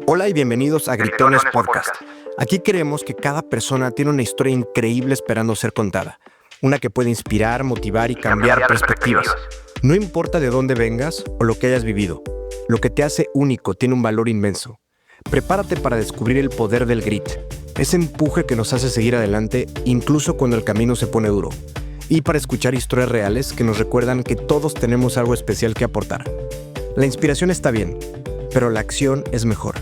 Hola y bienvenidos a Gritones Podcast. Aquí creemos que cada persona tiene una historia increíble esperando ser contada. Una que puede inspirar, motivar y cambiar perspectivas. No importa de dónde vengas o lo que hayas vivido. Lo que te hace único tiene un valor inmenso. Prepárate para descubrir el poder del grit. Ese empuje que nos hace seguir adelante incluso cuando el camino se pone duro. Y para escuchar historias reales que nos recuerdan que todos tenemos algo especial que aportar. La inspiración está bien, pero la acción es mejor.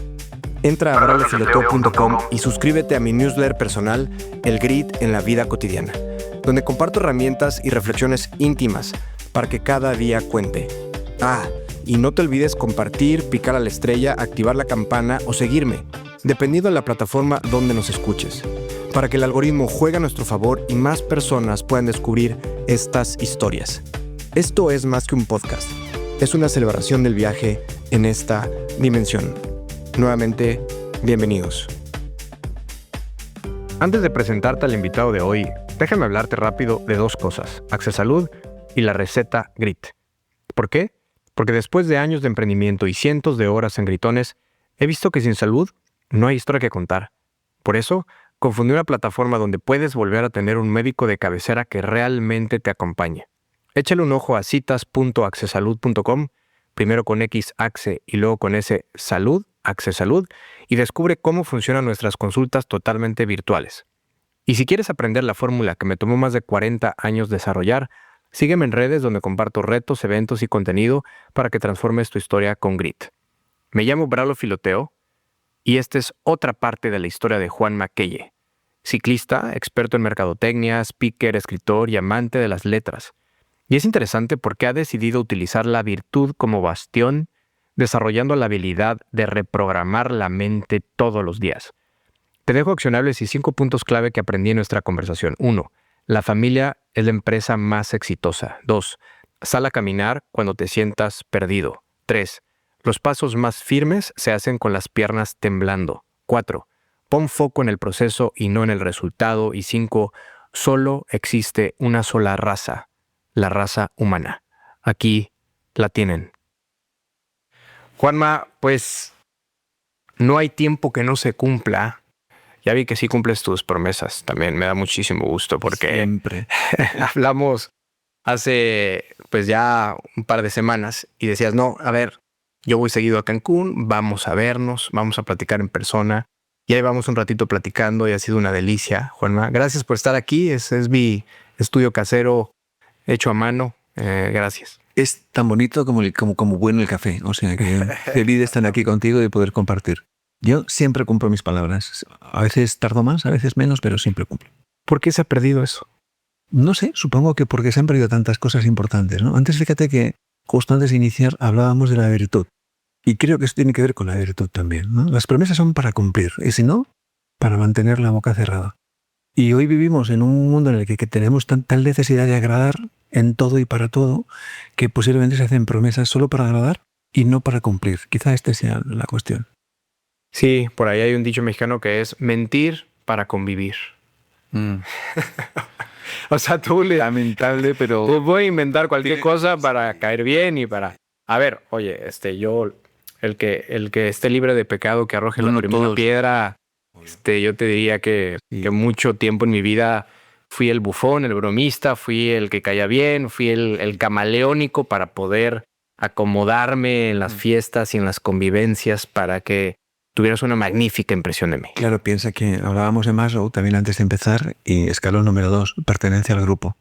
Entra a bralofiloteo.com y suscríbete a mi newsletter personal, El Grit en la Vida Cotidiana, donde comparto herramientas y reflexiones íntimas para que cada día cuente. Y no te olvides compartir, picar a la estrella, activar la campana o seguirme, dependiendo de la plataforma donde nos escuches, para que el algoritmo juegue a nuestro favor y más personas puedan descubrir estas historias. Esto es más que un podcast, es una celebración del viaje en esta dimensión. Nuevamente, bienvenidos. Antes de presentarte al invitado de hoy, déjame hablarte rápido de dos cosas, Accesalud y la receta Grit. ¿Por qué? Porque después de años de emprendimiento y cientos de horas en gritones, he visto que sin salud no hay historia que contar. Por eso, confundí una plataforma donde puedes volver a tener un médico de cabecera que realmente te acompañe. Échale un ojo a citas.accesalud.com, primero con X, Axe, y luego con S, Salud, Accesalud, y descubre cómo funcionan nuestras consultas totalmente virtuales. Y si quieres aprender la fórmula que me tomó más de 40 años desarrollar, sígueme en redes donde comparto retos, eventos y contenido para que transformes tu historia con grit. Me llamo Bralo Filoteo y esta es otra parte de la historia de Juan Maquelle, ciclista, experto en mercadotecnia, speaker, escritor y amante de las letras. Y es interesante porque ha decidido utilizar la virtud como bastión, desarrollando la habilidad de reprogramar la mente todos los días. Te dejo accionables y 5 puntos clave que aprendí en nuestra conversación. 1. La familia es la empresa más exitosa. 2. Sal a caminar cuando te sientas perdido. 3. Los pasos más firmes se hacen con las piernas temblando. 4. Pon foco en el proceso y no en el resultado. Y 5. Solo existe una sola raza, la raza humana. Aquí la tienen. Juanma, pues no hay tiempo que no se cumpla. Ya vi que sí cumples tus promesas. También me da muchísimo gusto porque siempre hablamos hace pues ya un par de semanas y decías, no, a ver, yo voy seguido a Cancún, vamos a vernos, vamos a platicar en persona. Y ahí vamos un ratito platicando y ha sido una delicia, Juanma. Gracias por estar aquí. Es mi estudio casero hecho a mano. Gracias. Es tan bonito como bueno el café. O sea que feliz de estar aquí contigo y poder compartir. Yo siempre cumplo mis palabras. A veces tardo más, a veces menos, pero siempre cumplo. ¿Por qué se ha perdido eso? No sé, supongo que porque se han perdido tantas cosas importantes, ¿no? Antes, fíjate que justo antes de iniciar hablábamos de la virtud. Y creo que eso tiene que ver con la virtud también, ¿no? Las promesas son para cumplir, y si no, para mantener la boca cerrada. Y hoy vivimos en un mundo en el que tenemos tal necesidad de agradar en todo y para todo, que posiblemente se hacen promesas solo para agradar y no para cumplir. Quizá esta sea la cuestión. Sí, por ahí hay un dicho mexicano que es mentir para convivir. O sea, tú lamentable, pero tú voy a inventar cualquier cosa para caer bien y para... A ver, oye, yo... El que esté libre de pecado, que arroje la primera piedra. Yo te diría que mucho tiempo en mi vida fui el bufón, el bromista, fui el que caía bien, fui el camaleónico para poder acomodarme en las fiestas y en las convivencias para que tuvieras una magnífica impresión de mí. Claro, piensa que hablábamos de Maslow también antes de empezar y escalón número 2, pertenencia al grupo.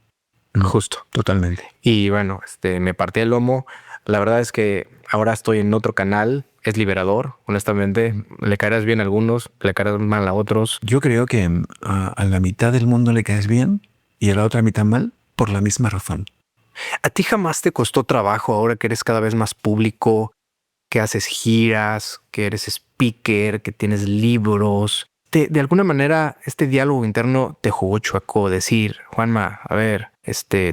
Justo. Totalmente. Y bueno, me partí el lomo. La verdad es que ahora estoy en otro canal, es liberador, honestamente. Le caerás bien a algunos, le caerás mal a otros. Yo creo que a la mitad del mundo le caes bien y a la otra mitad mal por la misma razón. ¿A ti jamás te costó trabajo ahora que eres cada vez más público, que haces giras, que eres speaker, que tienes libros? De alguna manera, este diálogo interno te jugó chueco, decir, Juanma, a ver,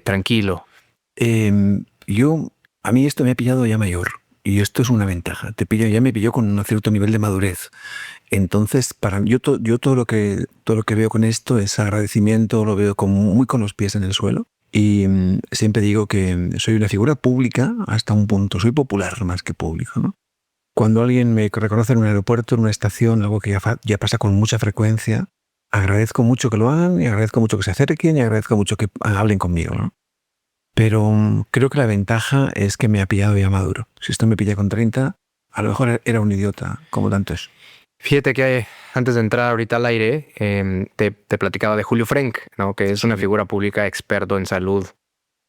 tranquilo. A mí esto me ha pillado ya mayor y esto es una ventaja. Ya me pilló con un cierto nivel de madurez. Entonces, yo todo lo que veo con esto es agradecimiento, lo veo muy con los pies en el suelo. Y siempre digo que soy una figura pública hasta un punto. Soy popular más que público, ¿no? Cuando alguien me reconoce en un aeropuerto, en una estación, algo que ya pasa con mucha frecuencia, agradezco mucho que lo hagan y agradezco mucho que se acerquen y agradezco mucho que hablen conmigo, ¿no? Pero creo que la ventaja es que me ha pillado ya maduro. Si esto me pilla con 30, a lo mejor era un idiota, como tanto es. Fíjate que antes de entrar ahorita al aire, te platicaba de Julio Frenk, ¿no? Que es una figura pública experto en salud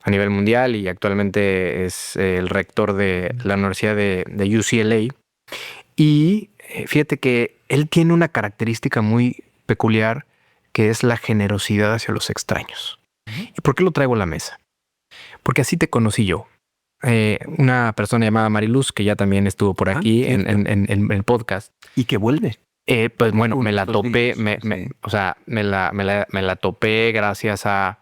a nivel mundial y actualmente es el rector de la Universidad de UCLA. Y fíjate que él tiene una característica muy peculiar que es la generosidad hacia los extraños. ¿Y por qué lo traigo a la mesa? Porque así te conocí yo. Una persona llamada Mariluz, que ya también estuvo por aquí en el podcast. ¿Y que vuelve? Pues bueno, me la topé, o sea, me la topé gracias a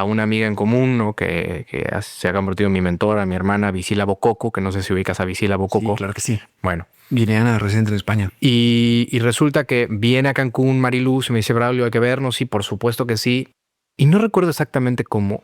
una amiga en común, ¿no? que se ha convertido en mi mentora, mi hermana Visila Bococo, que no sé si ubicas a Visila Bococo. Sí, claro que sí. Bueno. Guineana, residente en España. Y resulta que viene a Cancún Mariluz y me dice, Braulio, hay que vernos. Sí, por supuesto que sí. Y no recuerdo exactamente cómo,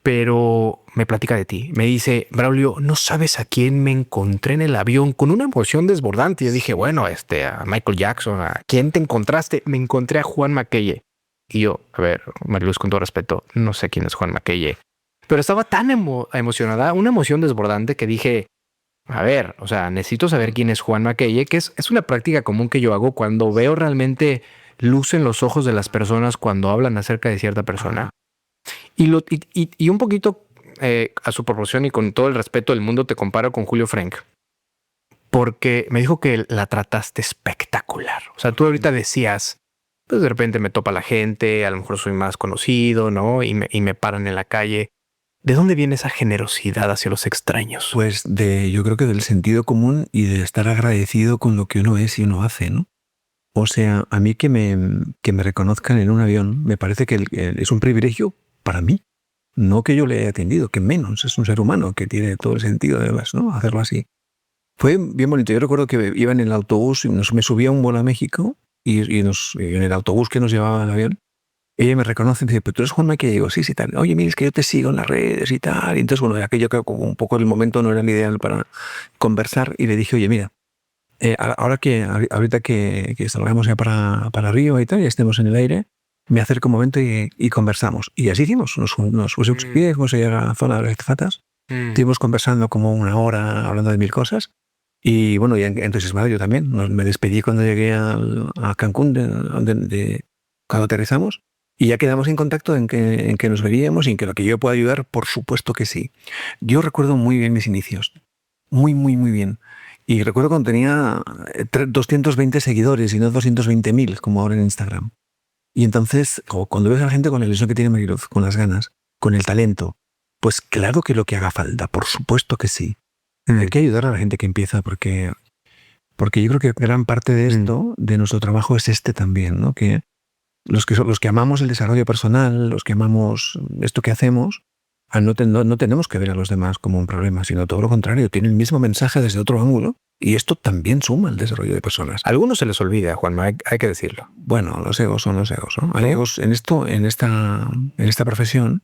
pero me platica de ti. Me dice, Braulio, no sabes a quién me encontré en el avión con una emoción desbordante. Y yo dije, bueno, a Michael Jackson, ¿a quién te encontraste? Me encontré a Juan Macelle. Y yo, a ver, Mariluz, con todo respeto, no sé quién es Juan Macelle. Pero estaba tan emocionada, una emoción desbordante que dije, a ver, o sea, necesito saber quién es Juan Macelle, que es una práctica común que yo hago cuando veo realmente luz en los ojos de las personas cuando hablan acerca de cierta persona. Y un poquito a su proporción y con todo el respeto del mundo te comparo con Julio Frenk. Porque me dijo que la trataste espectacular. O sea, tú ahorita decías, pues de repente me topa la gente, a lo mejor soy más conocido, ¿no? Y me paran en la calle. ¿De dónde viene esa generosidad hacia los extraños? Pues yo creo que del sentido común y de estar agradecido con lo que uno es y uno hace, ¿no? O sea, a mí que me reconozcan en un avión me parece que es un privilegio para mí. No que yo le haya atendido, que menos, es un ser humano que tiene todo el sentido además, ¿no? Hacerlo así. Fue bien bonito. Yo recuerdo que iba en el autobús y me subía a un vuelo a México y en el autobús que nos llevaba al avión, ella me reconoce y me dice, pero tú eres Juan Mackie. Y digo, sí, tal. Oye, mira, es que yo te sigo en las redes y tal. Y entonces, bueno, aquello que como un poco el momento no era el ideal para conversar y le dije, oye, mira, ahorita que salgamos ya para Río y tal, ya estemos en el aire, me acerco un momento y conversamos. Y así hicimos. Nos pusimos pie, fuimos a llegar a la zona de las azafatas. Estuvimos conversando como una hora, hablando de mil cosas. Y bueno, ya entusiasmado yo también. Me despedí cuando llegué a Cancún, cuando aterrizamos. Y ya quedamos en contacto en que nos veríamos y en que lo que yo pueda ayudar, por supuesto que sí. Yo recuerdo muy bien mis inicios. Muy, muy, muy bien. Y recuerdo cuando tenía 220 seguidores y no 220.000 como ahora en Instagram. Y entonces, cuando ves a la gente con la ilusión que tiene Mariluz, con las ganas, con el talento, pues claro que lo que haga falta, por supuesto que sí. Hay que ayudar a la gente que empieza porque yo creo que gran parte de esto, de nuestro trabajo, es también, ¿no? Que los que amamos el desarrollo personal, los que amamos esto que hacemos, no tenemos que ver a los demás como un problema, sino todo lo contrario, tienen el mismo mensaje desde otro ángulo y esto también suma el desarrollo de personas. A algunos se les olvida, Juanma, hay que decirlo. Bueno, los egos son los egos, ¿no? Hay egos en esta profesión,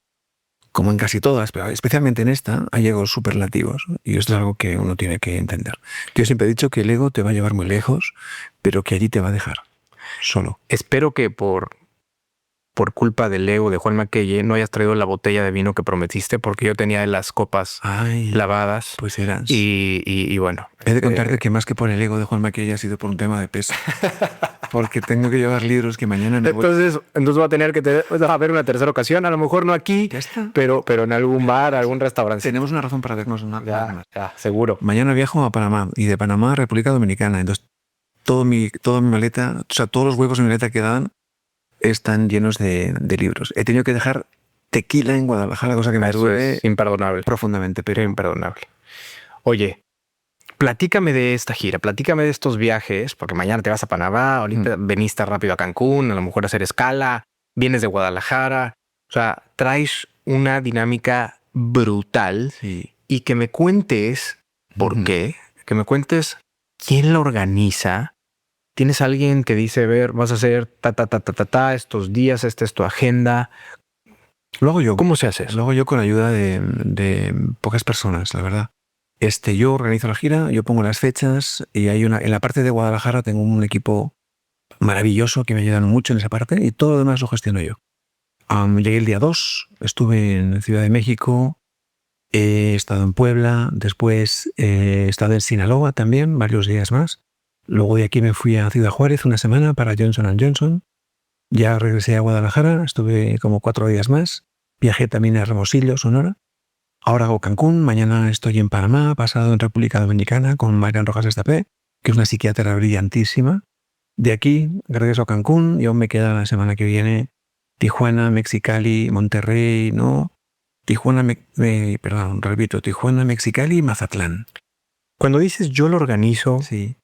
como en casi todas, pero especialmente en esta, hay egos superlativos. Y esto es algo que uno tiene que entender. Yo siempre he dicho que el ego te va a llevar muy lejos, pero que allí te va a dejar solo. Espero que por culpa del ego de Juan Macelle no hayas traído la botella de vino que prometiste, porque yo tenía las copas lavadas. Pues eras. Y bueno. He de contarte que más que por el ego de Juan Macelle ha sido por un tema de peso. Porque tengo que llevar libros que mañana no entonces voy a tener que haber una tercera ocasión, a lo mejor no aquí, pero en algún bar, algún restaurante. Tenemos una razón para vernos una ya, seguro. Mañana viajo a Panamá y de Panamá a República Dominicana. Entonces, toda mi maleta, o sea, todos los huevos de mi maleta que dan están llenos de libros. He tenido que dejar tequila en Guadalajara, cosa que me duele imperdonable. Profundamente, pero imperdonable. Oye, platícame de esta gira, platícame de estos viajes, porque mañana te vas a Panamá, ahorita veniste rápido a Cancún, a lo mejor a hacer escala, vienes de Guadalajara, o sea, traes una dinámica brutal y que me cuentes por qué, que me cuentes quién la organiza. ¿Tienes alguien que dice, ver, vas a hacer estos días, esta es tu agenda? Lo hago yo. ¿Cómo se hace eso? Lo hago yo con ayuda de pocas personas, la verdad. Yo organizo la gira, yo pongo las fechas y en la parte de Guadalajara tengo un equipo maravilloso que me ayudan mucho en esa parte y todo lo demás lo gestiono yo. Llegué el día 2, estuve en Ciudad de México, he estado en Puebla, después he estado en Sinaloa también, varios días más. Luego de aquí me fui a Ciudad Juárez una semana para Johnson & Johnson. Ya regresé a Guadalajara, estuve como 4 días más. Viajé también a Hermosillo, Sonora. Ahora hago Cancún, mañana estoy en Panamá, pasado en República Dominicana con Marian Rojas Estapé, que es una psiquiatra brillantísima. De aquí regreso a Cancún y aún me queda la semana que viene Tijuana, Mexicali, Monterrey, ¿no? Tijuana, Tijuana, Mexicali y Mazatlán. Cuando dices yo lo organizo, Sí.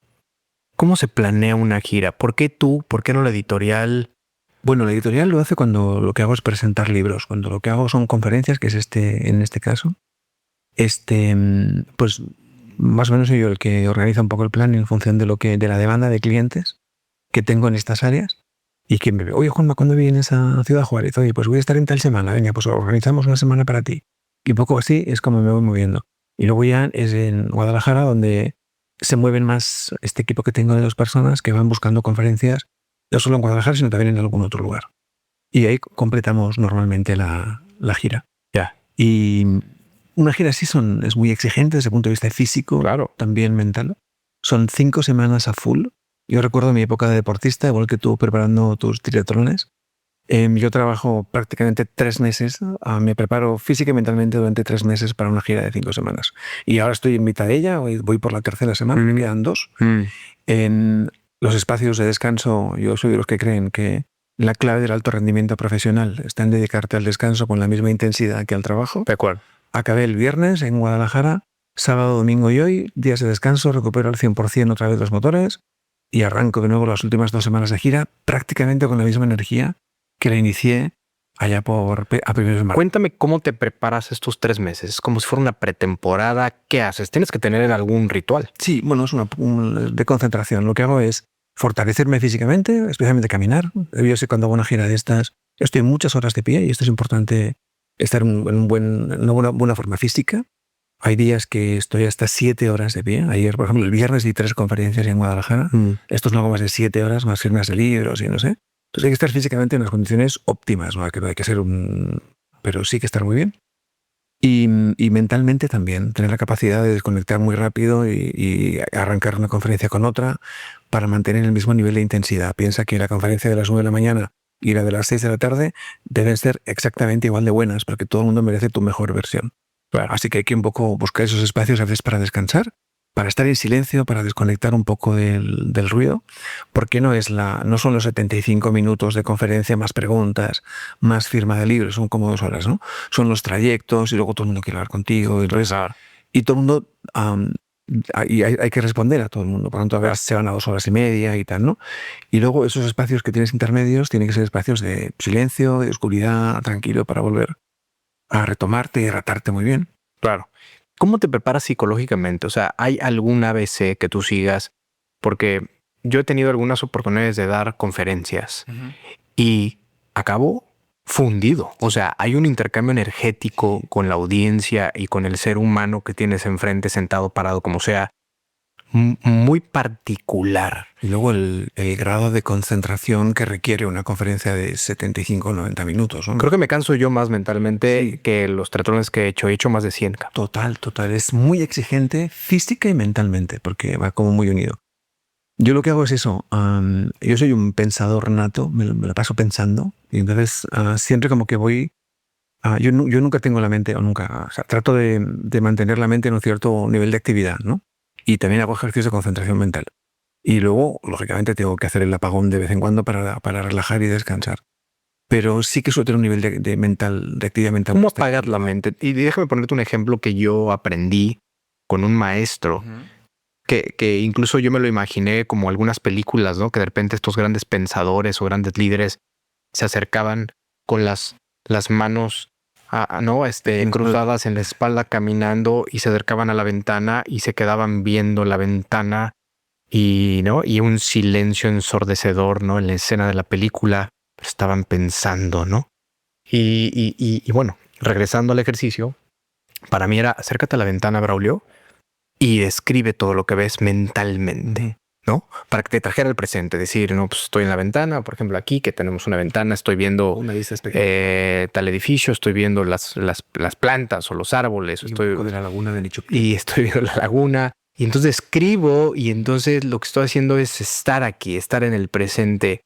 ¿cómo se planea una gira? ¿Por qué tú? ¿Por qué no la editorial? Bueno, la editorial lo hace cuando lo que hago es presentar libros. Cuando lo que hago son conferencias, que es en este caso, pues más o menos soy yo el que organiza un poco el plan en función de de la demanda de clientes que tengo en estas áreas. Y que me ve, oye Juanma, ¿cuándo vienes a Ciudad Juárez? Oye, pues voy a estar en tal semana, venga, pues organizamos una semana para ti. Y un poco así es como me voy moviendo. Y luego ya es en Guadalajara donde se mueven más este equipo que tengo de 2 personas que van buscando conferencias, no solo en Guadalajara, sino también en algún otro lugar. Y ahí completamos normalmente la gira. Ya. Y una gira así es muy exigente desde el punto de vista físico, Claro. también mental. Son 5 semanas a full. Yo recuerdo mi época de deportista, igual que tú preparando tus triatlones. Yo trabajo prácticamente 3 meses, me preparo física y mentalmente durante 3 meses para una gira de 5 semanas. Y ahora estoy en mitad de ella, voy por la tercera semana, me quedan 2. En los espacios de descanso, yo soy de los que creen que la clave del alto rendimiento profesional está en dedicarte al descanso con la misma intensidad que al trabajo. De acuerdo. Acabé el viernes en Guadalajara, sábado, domingo y hoy, días de descanso, recupero al 100% otra vez los motores y arranco de nuevo las últimas 2 semanas de gira prácticamente con la misma energía que la inicié allá a primeros de marzo. Cuéntame cómo te preparas estos 3 meses. Es como si fuera una pretemporada. ¿Qué haces? ¿Tienes que tener algún ritual? Sí, bueno, es de concentración. Lo que hago es fortalecerme físicamente, especialmente caminar. Yo sé cuando hago una gira de estas, estoy muchas horas de pie y esto es importante, estar en una buena forma física. Hay días que estoy hasta 7 horas de pie. Ayer, por ejemplo, el viernes di 3 conferencias en Guadalajara. Esto es algo más de 7 horas, más firmas de libros y no sé. Entonces hay que estar físicamente en las condiciones óptimas, no hay que ser pero sí que estar muy bien. Y mentalmente también, tener la capacidad de desconectar muy rápido y arrancar una conferencia con otra para mantener el mismo nivel de intensidad. Piensa que la conferencia de las 9 de la mañana y la de las 6 de la tarde deben ser exactamente igual de buenas porque todo el mundo merece tu mejor versión. Claro. Así que hay que un poco buscar esos espacios a veces para descansar, para estar en silencio, para desconectar un poco del ruido, porque no son los 75 minutos de conferencia más preguntas, más firma de libros, son como 2 horas, ¿no? Son los trayectos y luego todo el mundo quiere hablar contigo y todo el mundo y hay que responder a todo el mundo, por lo tanto a veces se van a 2 horas y media y tal, ¿no? Y luego esos espacios que tienes intermedios tienen que ser espacios de silencio, de oscuridad, tranquilo, para volver a retomarte y hidratarte muy bien. Claro. ¿Cómo te preparas psicológicamente? O sea, ¿hay algún ABC que tú sigas? Porque yo he tenido algunas oportunidades de dar conferencias y acabo fundido. O sea, hay un intercambio energético con la audiencia y con el ser humano que tienes enfrente, sentado, parado, como sea, muy particular. Y luego el grado de concentración que requiere una conferencia de 75 o 90 minutos, ¿no? Creo que me canso yo más mentalmente Sí. que los triatlones que he hecho. He hecho más de 100. Total. Es muy exigente física y mentalmente, porque va como muy unido. Yo lo que hago es eso. Yo soy un pensador nato, me la paso pensando. Y entonces siempre como que voy... yo nunca tengo la mente, o sea, trato de mantener la mente en un cierto nivel de actividad, ¿no? Y también hago ejercicios de concentración mental. Y luego, lógicamente, tengo que hacer el apagón de vez en cuando para relajar y descansar. Pero sí que suelo tener un nivel de actividad mental. ¿Cómo apagar la mente? Y déjame ponerte un ejemplo que yo aprendí con un maestro, que incluso yo me lo imaginé como algunas películas, ¿no? Que de repente estos grandes pensadores o grandes líderes se acercaban con las manos cruzadas en la espalda caminando y se acercaban a la ventana y se quedaban viendo la ventana y un silencio ensordecedor, ¿no? En la escena de la película estaban pensando, ¿no? Y bueno, regresando al ejercicio, para mí era acércate a la ventana, Braulio, y describe todo lo que ves mentalmente, ¿no? Para que te trajera el presente. Decir, no, pues estoy en la ventana, por ejemplo, aquí que tenemos una ventana, estoy viendo Una vista espectacular. tal edificio, estoy viendo las plantas o los árboles, Y un poco de la laguna de Nicho. y estoy viendo la laguna. Y entonces escribo y entonces lo que estoy haciendo es estar aquí, estar en el presente.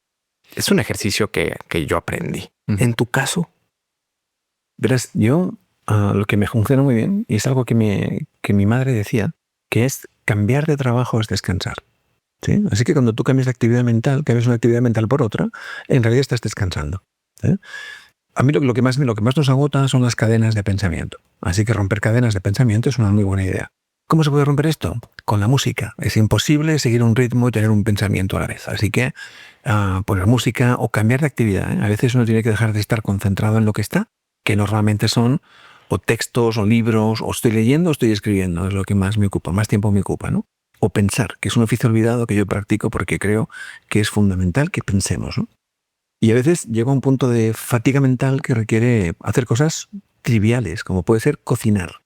Es un ejercicio que yo aprendí. En tu caso, Verás, yo lo que me funciona muy bien, y es algo que mi madre decía, que es cambiar de trabajo es descansar. ¿Sí? Así que cuando tú cambias de actividad mental, cambias una actividad mental por otra, en realidad estás descansando. ¿Sí? A mí lo que más nos agota son las cadenas de pensamiento. Así que romper cadenas de pensamiento es una muy buena idea. ¿Cómo se puede romper esto? Con la música. Es imposible seguir un ritmo y tener un pensamiento a la vez. Así que poner música o cambiar de actividad. A veces uno tiene que dejar de estar concentrado en lo que está, que normalmente son o textos o libros, o estoy leyendo o estoy escribiendo. Es lo que más me ocupa, más tiempo me ocupa, ¿no? O pensar, que es un oficio olvidado que yo practico porque creo que es fundamental que pensemos, ¿no? Y a veces llega a un punto de fatiga mental que requiere hacer cosas triviales, como puede ser cocinar,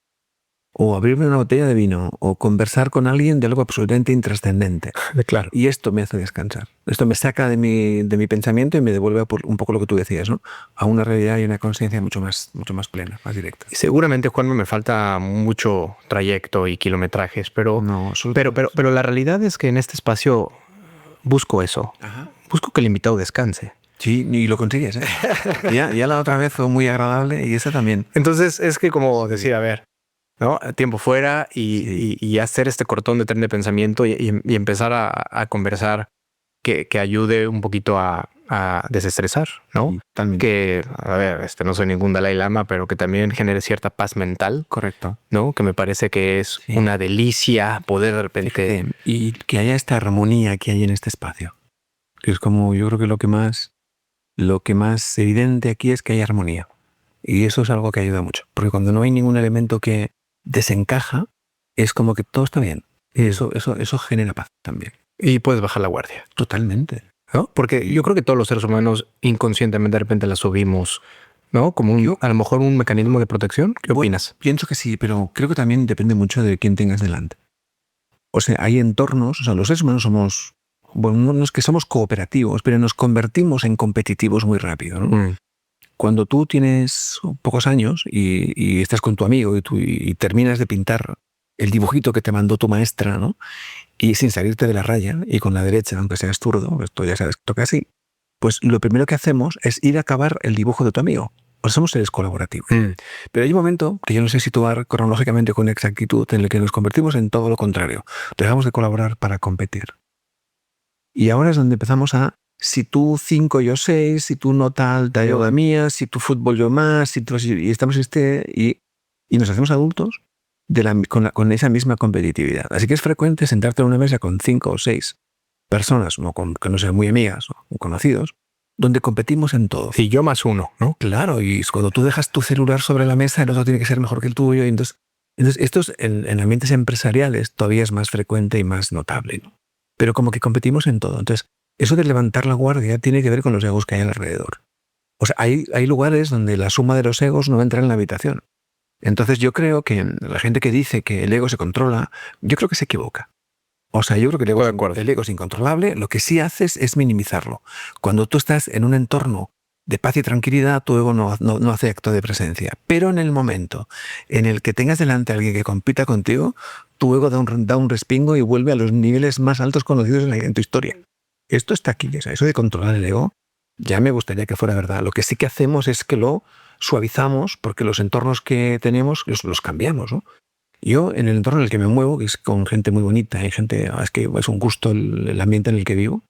o abrirme una botella de vino, o conversar con alguien de algo absolutamente intrascendente. claro. Y esto me hace descansar. Esto me saca de mi pensamiento y me devuelve un poco lo que tú decías, ¿no? A una realidad y una conciencia mucho más plena, más directa. Seguramente, Juan, me falta mucho trayecto y kilometrajes, pero la realidad es que en este espacio busco eso. Ajá. Busco que el invitado descanse. Sí, y lo consigues, ¿eh? ya la otra vez fue muy agradable y esa también. Entonces es que como decir, a ver, ¿no? Tiempo fuera y hacer este cortón de tren de pensamiento y empezar a conversar que ayude un poquito a desestresar, ¿no? Sí, totalmente. Que, a ver, no soy ningún Dalai Lama, pero que también genere cierta paz mental. Correcto. ¿No? Que me parece que es una delicia poder de repente... Fíjate, y que haya esta armonía que hay en este espacio. Que es como, yo creo que lo que más evidente aquí es que hay armonía. Y eso es algo que ayuda mucho. Porque cuando no hay ningún elemento que desencaja, es como que todo está bien. Y eso genera paz también. Y puedes bajar la guardia. Totalmente. ¿No? Porque yo creo que todos los seres humanos inconscientemente de repente la subimos, ¿no? Como a lo mejor un mecanismo de protección. ¿Qué opinas? Pienso que sí, pero creo que también depende mucho de quién tengas delante. O sea, hay entornos, o sea, los seres humanos somos, bueno, no es que somos cooperativos, pero nos convertimos en competitivos muy rápido, ¿no? Cuando tú tienes pocos años y estás con tu amigo y terminas de pintar el dibujito que te mandó tu maestra, ¿no? Y sin salirte de la raya y con la derecha, aunque seas zurdo, esto ya sabes que toca así, pues lo primero que hacemos es ir a acabar el dibujo de tu amigo. O sea, somos seres colaborativos. Pero hay un momento que yo no sé situar cronológicamente con exactitud en el que nos convertimos en todo lo contrario. Dejamos de colaborar para competir. Y ahora es donde empezamos a, si tú 5, yo 6, si tú nota alta, yo la mía, si tú fútbol, yo más, y estamos y nos hacemos adultos con esa misma competitividad. Así que es frecuente sentarte en una mesa con 5 o 6 personas, que no sean muy amigas o conocidos, donde competimos en todo. Sí, yo más uno, ¿no? Claro, y cuando tú dejas tu celular sobre la mesa, el otro tiene que ser mejor que el tuyo. Y entonces esto en ambientes empresariales todavía es más frecuente y más notable, ¿no? Pero como que competimos en todo. Entonces, eso de levantar la guardia tiene que ver con los egos que hay alrededor. O sea, hay lugares donde la suma de los egos no entra en la habitación. Entonces yo creo que la gente que dice que el ego se controla, yo creo que se equivoca. O sea, yo creo que el ego es incontrolable. Lo que sí haces es minimizarlo. Cuando tú estás en un entorno de paz y tranquilidad, tu ego no hace acto de presencia. Pero en el momento en el que tengas delante a alguien que compita contigo, tu ego da un respingo y vuelve a los niveles más altos conocidos en tu historia. Esto está aquí. O sea, eso de controlar el ego, ya me gustaría que fuera verdad. Lo que sí que hacemos es que lo suavizamos porque los entornos que tenemos los cambiamos, ¿no? Yo, en el entorno en el que me muevo, que es con gente muy bonita y gente, es que es un gusto el ambiente en el que vivo,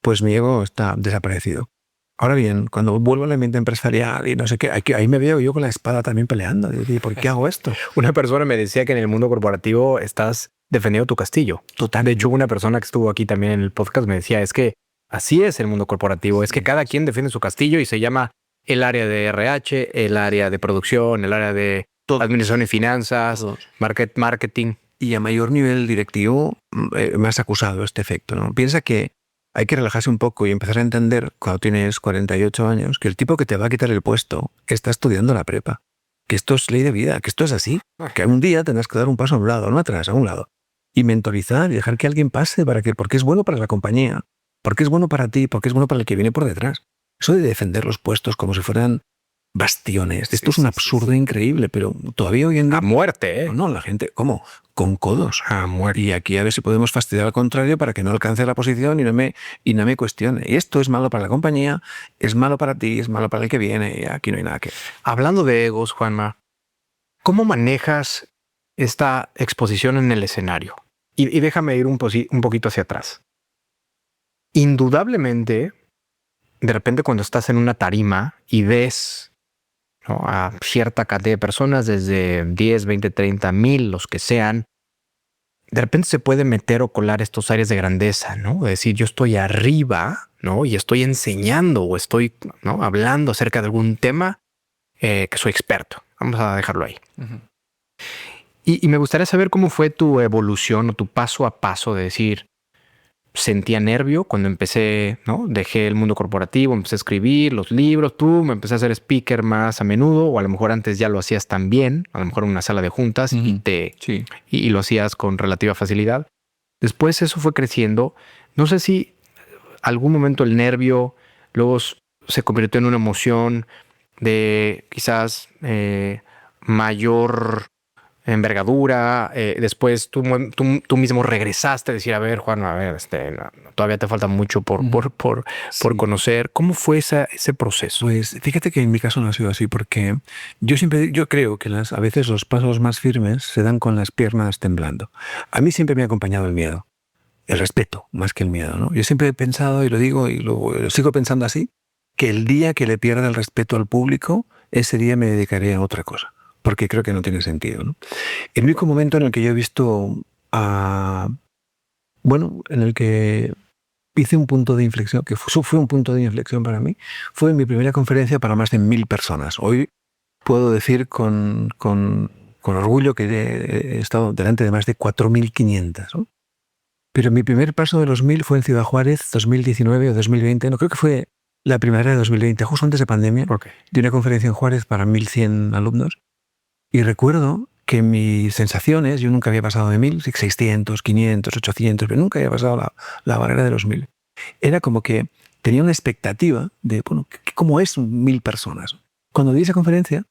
pues mi ego está desaparecido. Ahora bien, cuando vuelvo al ambiente empresarial y no sé qué, ahí me veo yo con la espada también peleando. Y ¿por qué hago esto? Una persona me decía que en el mundo corporativo estás defendiendo tu castillo. Total. De hecho, una persona que estuvo aquí también en el podcast me decía, es que así es el mundo corporativo, es que cada quien defiende su castillo y se llama el área de RH, el área de producción, el área de administración y finanzas, marketing. Y a mayor nivel directivo me has acusado este efecto, ¿no? Piensa que hay que relajarse un poco y empezar a entender, cuando tienes 48 años, que el tipo que te va a quitar el puesto está estudiando la prepa. Que esto es ley de vida, que esto es así. Que un día tendrás que dar un paso a un lado, no atrás, a un lado. y mentorizar y dejar que alguien pase porque es bueno para la compañía, porque es bueno para ti, porque es bueno para el que viene por detrás. Eso de defender los puestos como si fueran bastiones. Esto es un absurdo increíble, pero todavía hoy en día... A muerte, ¿eh? No, la gente, ¿cómo? Con codos. A muerte. Y aquí a ver si podemos fastidiar al contrario para que no alcance la posición y no me cuestione. Y esto es malo para la compañía, es malo para ti, es malo para el que viene, y aquí no hay nada que... Hablando de egos, Juanma, ¿cómo manejas esta exposición en el escenario? Y déjame ir un poquito hacia atrás. Indudablemente, de repente cuando estás en una tarima y ves, ¿no?, a cierta cantidad de personas, desde 10, 20, 30 mil, los que sean, de repente se puede meter o colar estos áreas de grandeza, ¿no? Es decir, yo estoy arriba, ¿no? Y estoy enseñando o estoy, ¿no?, hablando acerca de algún tema que soy experto. Vamos a dejarlo ahí. Uh-huh. Y me gustaría saber cómo fue tu evolución o tu paso a paso de decir, sentía nervio cuando empecé, ¿no? Dejé el mundo corporativo, empecé a escribir los libros, me empecé a hacer speaker más a menudo, o a lo mejor antes ya lo hacías también, a lo mejor en una sala de juntas, uh-huh, y lo hacías con relativa facilidad. Después eso fue creciendo. No sé si algún momento el nervio luego se convirtió en una emoción de quizás mayor envergadura. Después tú mismo regresaste a decir, a ver, Juan, a ver, todavía te falta mucho por conocer. ¿Cómo fue ese proceso? Pues fíjate que en mi caso no ha sido así, porque yo creo que a veces los pasos más firmes se dan con las piernas temblando. A mí siempre me ha acompañado el miedo, el respeto, más que el miedo, ¿no? Yo siempre he pensado, y lo digo y lo sigo pensando así, que el día que le pierda el respeto al público, ese día me dedicaré a otra cosa, porque creo que no tiene sentido, ¿no? El único momento en el que yo he visto, en el que hice un punto de inflexión, que fue un punto de inflexión para mí, fue en mi primera conferencia para más de 1000 personas. Hoy puedo decir con orgullo que he estado delante de más de 4500, ¿no? Pero mi primer paso de los 1000 fue en Ciudad Juárez, 2019 o 2020, no creo que fue la primavera de 2020, justo antes de pandemia, okay. Di una conferencia en Juárez para 1100 alumnos. Y recuerdo que mis sensaciones, yo nunca había pasado de 1000, 600, 500, 800, pero nunca había pasado la barrera de los 1000. Era como que tenía una expectativa de, ¿cómo es 1000 personas? Cuando di esa conferencia,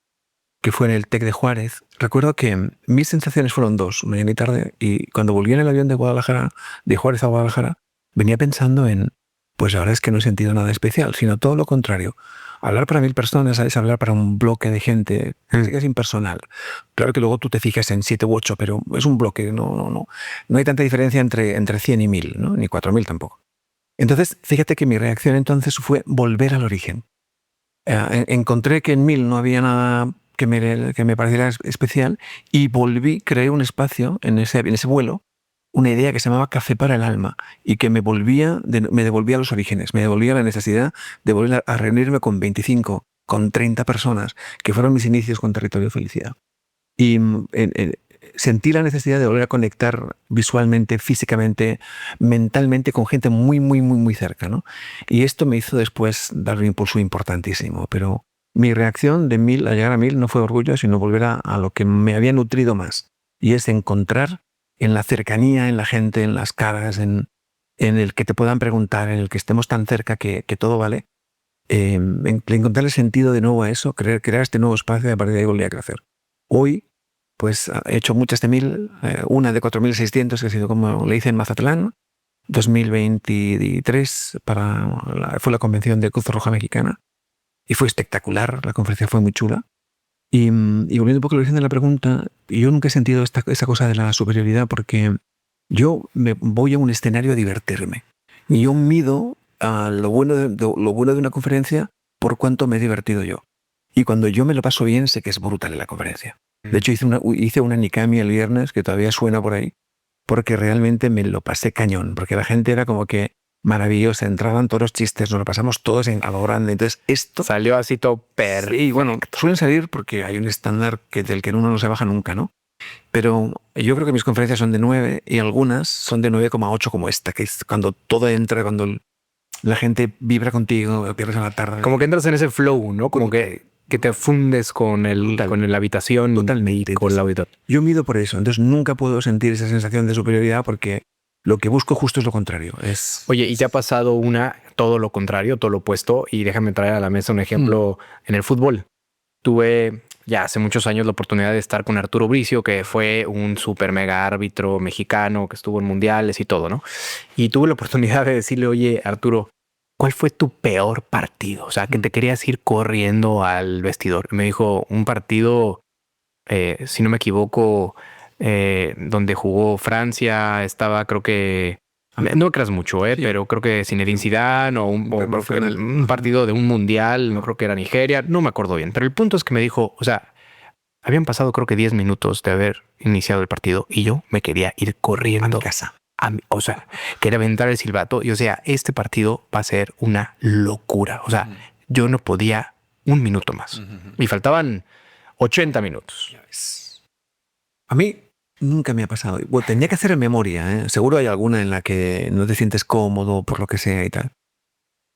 que fue en el TEC de Juárez, recuerdo que mis sensaciones fueron dos, mañana y tarde, y cuando volví en el avión de Juárez a Guadalajara, venía pensando en, pues la verdad es que no he sentido nada especial, sino todo lo contrario. Hablar para 1000 personas es hablar para un bloque de gente, es impersonal. Claro que luego tú te fijas en 7 u 8, pero es un bloque, no hay tanta diferencia entre 100 y 1000, ¿no? Ni 4000 tampoco. Entonces, fíjate que mi reacción entonces fue volver al origen. Encontré que en 1000 no había nada que me pareciera especial y creé un espacio en ese vuelo, una idea que se llamaba Café para el Alma y que me devolvía a los orígenes, me devolvía a la necesidad de volver a reunirme con 25, con 30 personas, que fueron mis inicios con Territorio de Felicidad. Y sentí la necesidad de volver a conectar visualmente, físicamente, mentalmente con gente muy, muy, muy, muy cerca, ¿no? Y esto me hizo después dar un impulso importantísimo, pero mi reacción de 1000 a llegar a 1000 no fue orgullo, sino volver a lo que me había nutrido más, y es encontrar en la cercanía, en la gente, en las caras, en el que te puedan preguntar, en el que estemos tan cerca que todo vale, encontrar el sentido de nuevo a eso, crear este nuevo espacio y a partir de ahí volver a crecer. Hoy, pues he hecho muchas de 1000, una de 4600 que ha sido como le hice en Mazatlán, 2023 fue la convención de Cruz Roja Mexicana y fue espectacular, la conferencia fue muy chula. Y volviendo un poco a la origen de la pregunta, yo nunca he sentido esa cosa de la superioridad porque yo me voy a un escenario a divertirme. Y yo mido lo bueno de una conferencia por cuánto me he divertido yo. Y cuando yo me lo paso bien, sé que es brutal en la conferencia. De hecho, hice una Nikami el viernes, que todavía suena por ahí, porque realmente me lo pasé cañón, porque la gente era como que maravillosa, entraban todos los chistes, nos lo pasamos todos a lo grande. Entonces esto salió así todo y bueno, suelen salir porque hay un estándar del que uno no se baja nunca, ¿no? Pero yo creo que mis conferencias son de 9 y algunas son de 9,8 como esta, que es cuando todo entra, cuando la gente vibra contigo, pierdes a la tarde. Como que entras en ese flow, ¿no? Como que que te fundes con la habitación. Totalmente. Con la auditorio. Yo mido por eso, entonces nunca puedo sentir esa sensación de superioridad porque lo que busco justo es lo contrario. Oye, ¿y te ha pasado todo lo contrario, todo lo opuesto? Y déjame traer a la mesa un ejemplo en el fútbol. Tuve ya hace muchos años la oportunidad de estar con Arturo Bricio, que fue un super mega árbitro mexicano que estuvo en mundiales y todo, ¿no? Y tuve la oportunidad de decirle, oye, Arturo, ¿cuál fue tu peor partido? O sea, que te querías ir corriendo al vestidor. Me dijo, un partido, si no me equivoco, donde jugó Francia, estaba creo que... No me creas mucho, sí, pero creo que Zinedine Zidane o un partido de un mundial, no creo que era Nigeria, no me acuerdo bien. Pero el punto es que me dijo, o sea, habían pasado creo que 10 minutos de haber iniciado el partido y yo me quería ir corriendo a mi casa. O sea, quería aventar el silbato y, o sea, este partido va a ser una locura. O sea, yo no podía un minuto más. Y faltaban 80 minutos. A mí nunca me ha pasado. Bueno, tendría que hacer memoria, ¿eh? Seguro hay alguna en la que no te sientes cómodo por lo que sea y tal.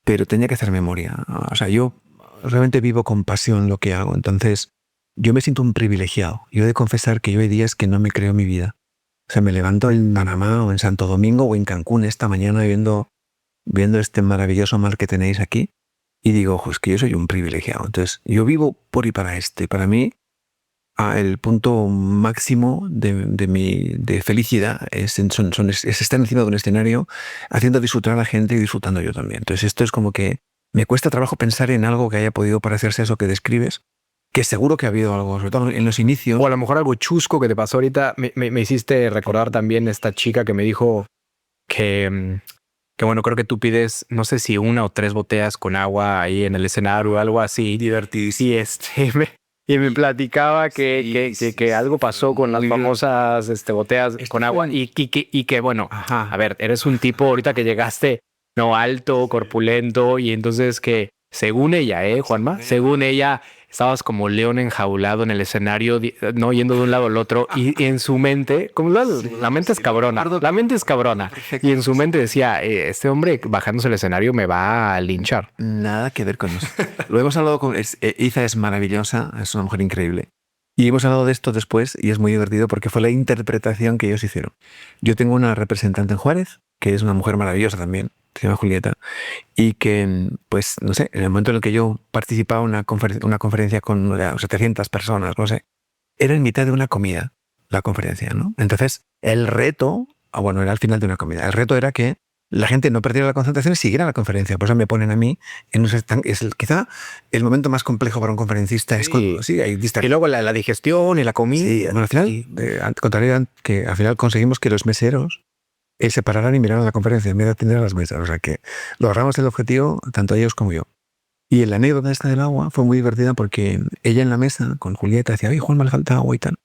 Pero tendría que hacer memoria. O sea, yo realmente vivo con pasión lo que hago. Entonces, yo me siento un privilegiado. Yo he de confesar que yo hay días que no me creo mi vida. O sea, me levanto en Panamá o en Santo Domingo o en Cancún esta mañana viendo este maravilloso mar que tenéis aquí y digo, es que yo soy un privilegiado. Entonces, yo vivo por y para esto. Y para mí, el punto máximo de felicidad es estar encima de un escenario haciendo disfrutar a la gente y disfrutando yo también. Entonces, esto es como que me cuesta trabajo pensar en algo que haya podido parecerse a eso que describes, que seguro que ha habido algo, sobre todo en los inicios. O a lo mejor algo chusco que te pasó ahorita. Me hiciste recordar también esta chica que me dijo que bueno, creo que tú pides, no sé si 1 o 3 botellas con agua ahí en el escenario o algo así. Divertidísimo. Y me platicaba que algo pasó con las famosas botellas con agua y que bueno, a ver, eres un tipo ahorita que llegaste no alto, corpulento y entonces que según ella, Juanma, según ella estabas como león enjaulado en el escenario, no yendo de un lado al otro y en su mente, como la mente es cabrona, la mente es cabrona y en su mente decía, este hombre bajándose el escenario me va a linchar. Nada que ver con eso. Lo hemos hablado con Isa, es maravillosa, es una mujer increíble. Y hemos hablado de esto después y es muy divertido porque fue la interpretación que ellos hicieron. Yo tengo una representante en Juárez, que es una mujer maravillosa también, se llama Julieta, y que, pues, no sé, en el momento en el que yo participaba en una conferencia con 700 personas, no sé, era en mitad de una comida, la conferencia, ¿no? Entonces, el reto, bueno, era al final de una comida, el reto era que la gente no perdiera la concentración y siguiera la conferencia. Por eso me ponen a mí en quizá el momento más complejo para un conferencista. Sí. Es cuando hay distracción. Y luego la digestión y la comida. Sí, bueno, al final, contaría que al final conseguimos que los meseros se pararan y miraran la conferencia en vez de atender a las mesas. O sea que logramos el objetivo, tanto ellos como yo. Y la anécdota esta del agua fue muy divertida porque ella en la mesa con Julieta decía, oye, Juan, me falta agua y tal.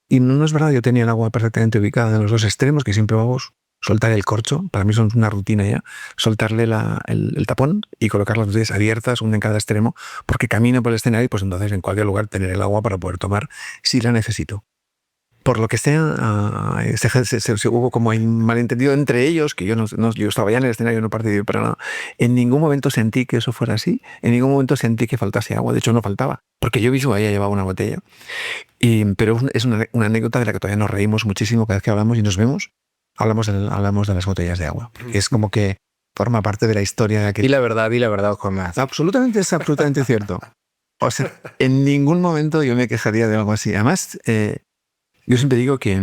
Y no es verdad, yo tenía el agua perfectamente ubicada en los dos extremos, que siempre vamos soltar el corcho, para mí son una rutina ya, soltarle el tapón y colocar las botellas abiertas, una en cada extremo, porque camino por el escenario y pues entonces en cualquier lugar tener el agua para poder tomar si la necesito. Por lo que sea, hubo como un malentendido entre ellos, que yo estaba ya en el escenario, no participé para nada. En ningún momento sentí que eso fuera así, en ningún momento sentí que faltase agua, de hecho no faltaba, porque yo mismo había llevado una botella. Pero es una anécdota de la que todavía nos reímos muchísimo cada vez que hablamos y nos vemos. Hablamos de las botellas de agua. Es como que forma parte de la historia. Di la verdad, Juanma. Es absolutamente cierto. O sea, en ningún momento yo me quejaría de algo así. Además, yo siempre digo que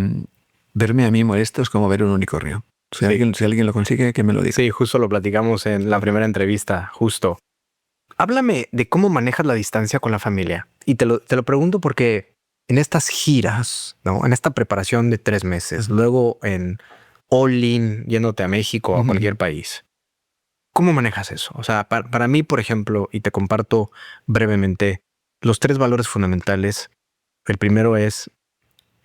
verme a mí molesto es como ver un unicornio. Si alguien lo consigue, que me lo diga. Sí, justo lo platicamos en la primera entrevista, justo. Háblame de cómo manejas la distancia con la familia. Y te lo pregunto porque en estas giras, ¿no? En esta preparación de 3 meses, luego en all-in, yéndote a México o a cualquier país. ¿Cómo manejas eso? O sea, para mí, por ejemplo, y te comparto brevemente, los 3 valores fundamentales. El primero es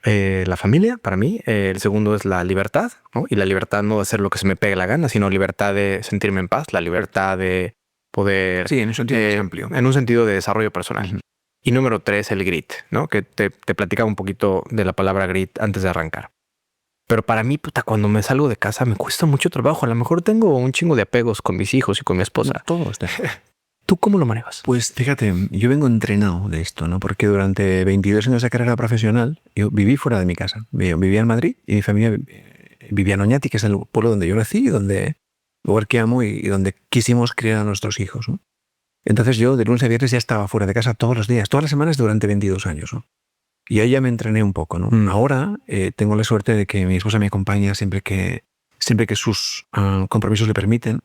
la familia, para mí. El segundo es la libertad, ¿no? Y la libertad no de hacer lo que se me pegue la gana, sino libertad de sentirme en paz, la libertad de poder... Sí, en un sentido amplio. En un sentido de desarrollo personal. Y número 3, el grit, ¿no? Que te platicaba un poquito de la palabra grit antes de arrancar. Pero para mí, cuando me salgo de casa me cuesta mucho trabajo. A lo mejor tengo un chingo de apegos con mis hijos y con mi esposa. Todo está. ¿Tú cómo lo manejas? Pues fíjate, yo vengo entrenado de esto, ¿no? Porque durante 22 años de carrera profesional yo viví fuera de mi casa. Yo vivía en Madrid y mi familia vivía en Oñati, que es el pueblo donde yo nací, donde lugar que amo y donde quisimos criar a nuestros hijos, ¿no? Entonces yo de lunes a viernes ya estaba fuera de casa todos los días, todas las semanas durante 22 años, ¿no? Y ahí ya me entrené un poco, ¿no? Ahora tengo la suerte de que mi esposa me acompaña siempre que sus compromisos le permiten.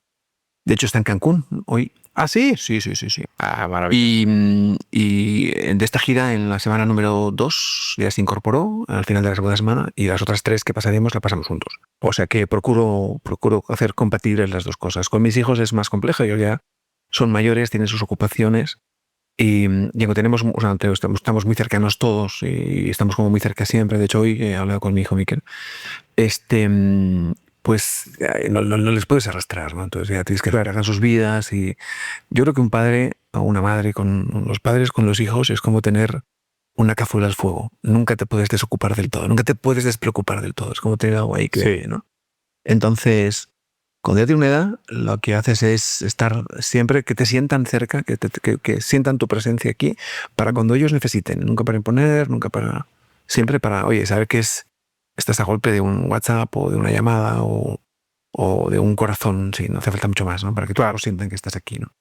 De hecho, está en Cancún hoy. ¿Ah, sí? Sí. Ah, maravilloso. Y de esta gira, en la semana número 2, ya se incorporó al final de la segunda semana y las otras 3 que pasaremos la pasamos juntos. O sea que procuro hacer compatibles las dos cosas. Con mis hijos es más complejo, ellos ya son mayores, tienen sus ocupaciones y aunque tenemos, o sea, estamos muy cercanos todos y estamos como muy cerca siempre. De hecho, hoy he hablado con mi hijo Miquel. Pues no les puedes arrastrar, ¿no? Entonces ya tienes que hagan sus vidas y yo creo que un padre o una madre con los padres, con los hijos, es como tener una cazuela al fuego. Nunca te puedes desocupar del todo, nunca te puedes despreocupar del todo. Es como tener algo ahí que, ¿no? Entonces, cuando ya tienes una edad, lo que haces es estar siempre que te sientan cerca, que sientan tu presencia aquí, para cuando ellos necesiten. Nunca para imponer, nunca para... Siempre para, oye, saber que estás a golpe de un WhatsApp o de una llamada o de un corazón, sí, no hace falta mucho más, ¿no? Para que todos sientan que estás aquí, ¿no?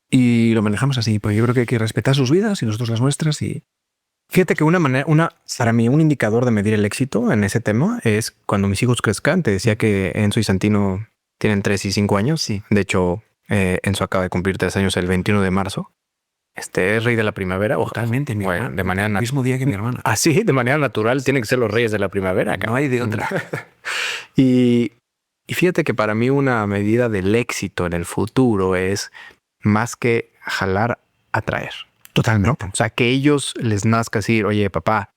Y lo manejamos así, pues yo creo que hay que respetar sus vidas y nosotros las nuestras y... Fíjate que para mí, un indicador de medir el éxito en ese tema es cuando mis hijos crezcan. Te decía que Enzo y Santino tienen 3 y 5 años. Sí. De hecho, Enzo acaba de cumplir 3 años el 21 de marzo. Es rey de la primavera. Totalmente, mi hermana. De manera el mismo día que mi hermana. Así, de manera natural, tienen que ser los reyes de la primavera. No hay de otra. Y fíjate que para mí una medida del éxito en el futuro es más que jalar, atraer. Totalmente. O sea, que ellos les nazca decir, oye, papá,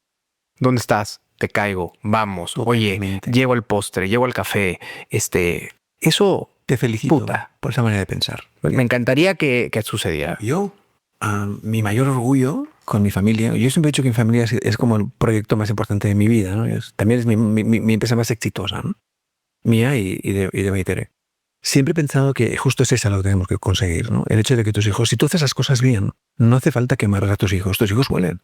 ¿dónde estás? Te caigo, vamos. Totalmente. Oye, llevo el postre, llevo el café. Eso te felicito puta. Por esa manera de pensar. Me encantaría que sucediera. Yo, mi mayor orgullo con mi familia, yo siempre he dicho que mi familia es como el proyecto más importante de mi vida, ¿no? También es mi empresa más exitosa, ¿no? Mía y de Maitere. Siempre he pensado que justo es esa lo que tenemos que conseguir, ¿no? El hecho de que tus hijos, si tú haces las cosas bien, no hace falta que amarres a tus hijos vuelen.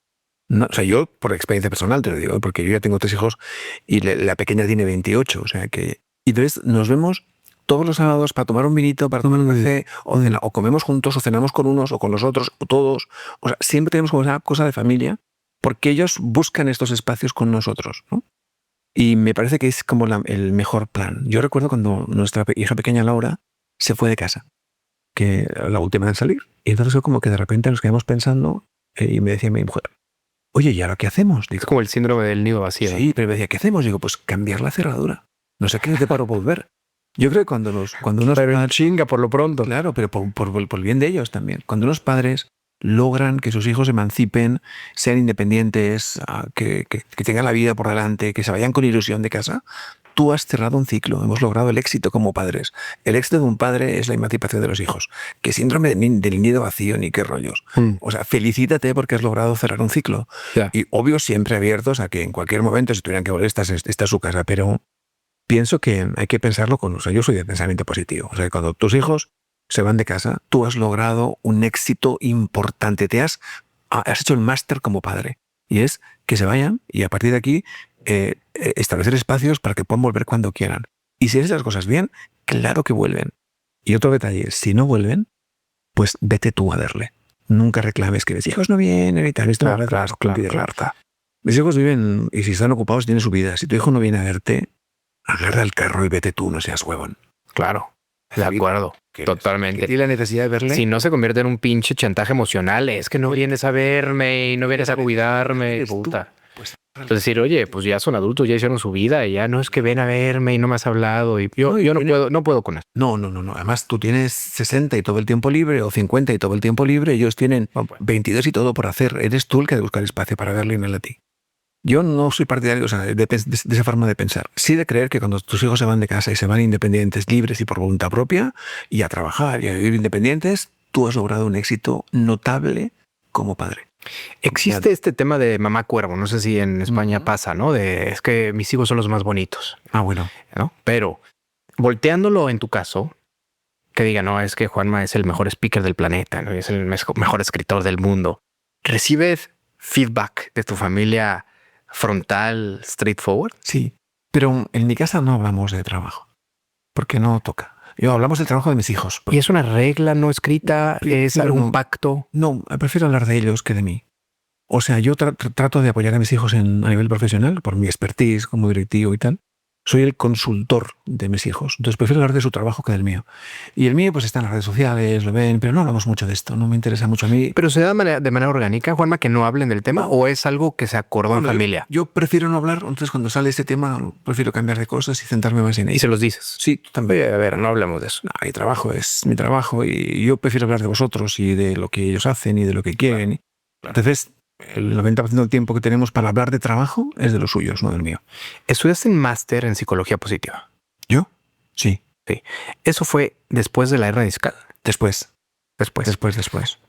No, o sea, yo por experiencia personal te lo digo, porque yo ya tengo 3 hijos y la pequeña tiene 28, o sea que... Y entonces nos vemos todos los sábados para tomar un vinito, para tomar un café, o comemos juntos, o cenamos con unos, o con los otros, o todos. O sea, siempre tenemos como esa cosa de familia, porque ellos buscan estos espacios con nosotros, ¿no? Y me parece que es como el mejor plan. Yo recuerdo cuando nuestra hija pequeña Laura se fue de casa, que la última en salir. Y entonces como que de repente nos quedamos pensando y me decía mi mujer, oye, ¿y ahora qué hacemos? Digo, es como el síndrome del nido vacío. Sí, pero me decía, ¿qué hacemos? Digo, pues cambiar la cerradura. No sé qué te paro volver. Yo creo que cuando unos pero chinga por lo pronto. Claro, pero por el bien de ellos también. Cuando unos padres logran que sus hijos se emancipen, sean independientes, que tengan la vida por delante, que se vayan con ilusión de casa, tú has cerrado un ciclo. Hemos logrado el éxito como padres. El éxito de un padre es la emancipación de los hijos. ¿Qué síndrome del nido vacío ni qué rollos? O sea, felicítate porque has logrado cerrar un ciclo. Yeah. Y obvio siempre abiertos a que en cualquier momento si tuvieran que volver, esta es su casa, pero pienso que hay que pensarlo con... O sea, yo soy de pensamiento positivo. O sea, cuando tus hijos se van de casa, tú has logrado un éxito importante. Has hecho el máster como padre. Y es que se vayan y a partir de aquí establecer espacios para que puedan volver cuando quieran. Y si haces las cosas bien, claro que vuelven. Y otro detalle, si no vuelven, pues vete tú a verle. Nunca reclames que mis hijos no vienen y tal. Esto Claro. Mis hijos viven y si están ocupados tienen su vida. Si tu hijo no viene a verte, agarra el carro y vete tú, no seas huevón. Claro. De acuerdo. Totalmente. ¿Y la necesidad de verle? Si no se convierte en un pinche chantaje emocional, es que no vienes a verme y no vienes a cuidarme. Puta. Pues decir, oye, pues ya son adultos, ya hicieron su vida y ya no es que ven a verme y no me has hablado y yo no puedo con eso. No. Además, tú tienes 60 y todo el tiempo libre o 50 y todo el tiempo libre. Ellos tienen 22 y todo por hacer. Eres tú el que ha de buscar espacio para verle en él a ti. Yo no soy partidario, o sea, de esa forma de pensar. Sí de creer que cuando tus hijos se van de casa y se van independientes, libres y por voluntad propia, y a trabajar y a vivir independientes, tú has logrado un éxito notable como padre. Existe este tema de mamá cuervo, no sé si en España pasa, ¿no? Es que mis hijos son los más bonitos. Bueno. ¿No? Pero volteándolo en tu caso, que diga, no, es que Juanma es el mejor speaker del planeta, ¿no? Es el mejor escritor del mundo. ¿Recibes feedback de tu familia frontal, straightforward? Sí, pero en mi casa no hablamos de trabajo, porque no toca. Hablamos del trabajo de mis hijos. ¿Y es una regla no escrita? ¿Es algún pacto? No, prefiero hablar de ellos que de mí. O sea, yo trato de apoyar a mis hijos a nivel profesional, por mi expertise como directivo y tal. Soy el consultor de mis hijos. Entonces prefiero hablar de su trabajo que del mío. Y el mío pues está en las redes sociales, lo ven, pero no hablamos mucho de esto. No me interesa mucho a mí. ¿Pero se da de manera orgánica, Juanma, que no hablen del tema? ¿O es algo que se acordó en familia? Yo prefiero no hablar. Entonces cuando sale este tema, prefiero cambiar de cosas y centrarme más en ello. ¿Y se los dices? Sí, también. Oye, a ver, no hablemos de eso. No, mi trabajo es mi trabajo y yo prefiero hablar de vosotros y de lo que ellos hacen y de lo que quieren. Claro. Entonces, el 90% del tiempo que tenemos para hablar de trabajo es de los suyos, no del mío. ¿Estudiaste un máster en psicología positiva? ¿Yo? Sí. ¿Eso fue después de la hernia discal? Después.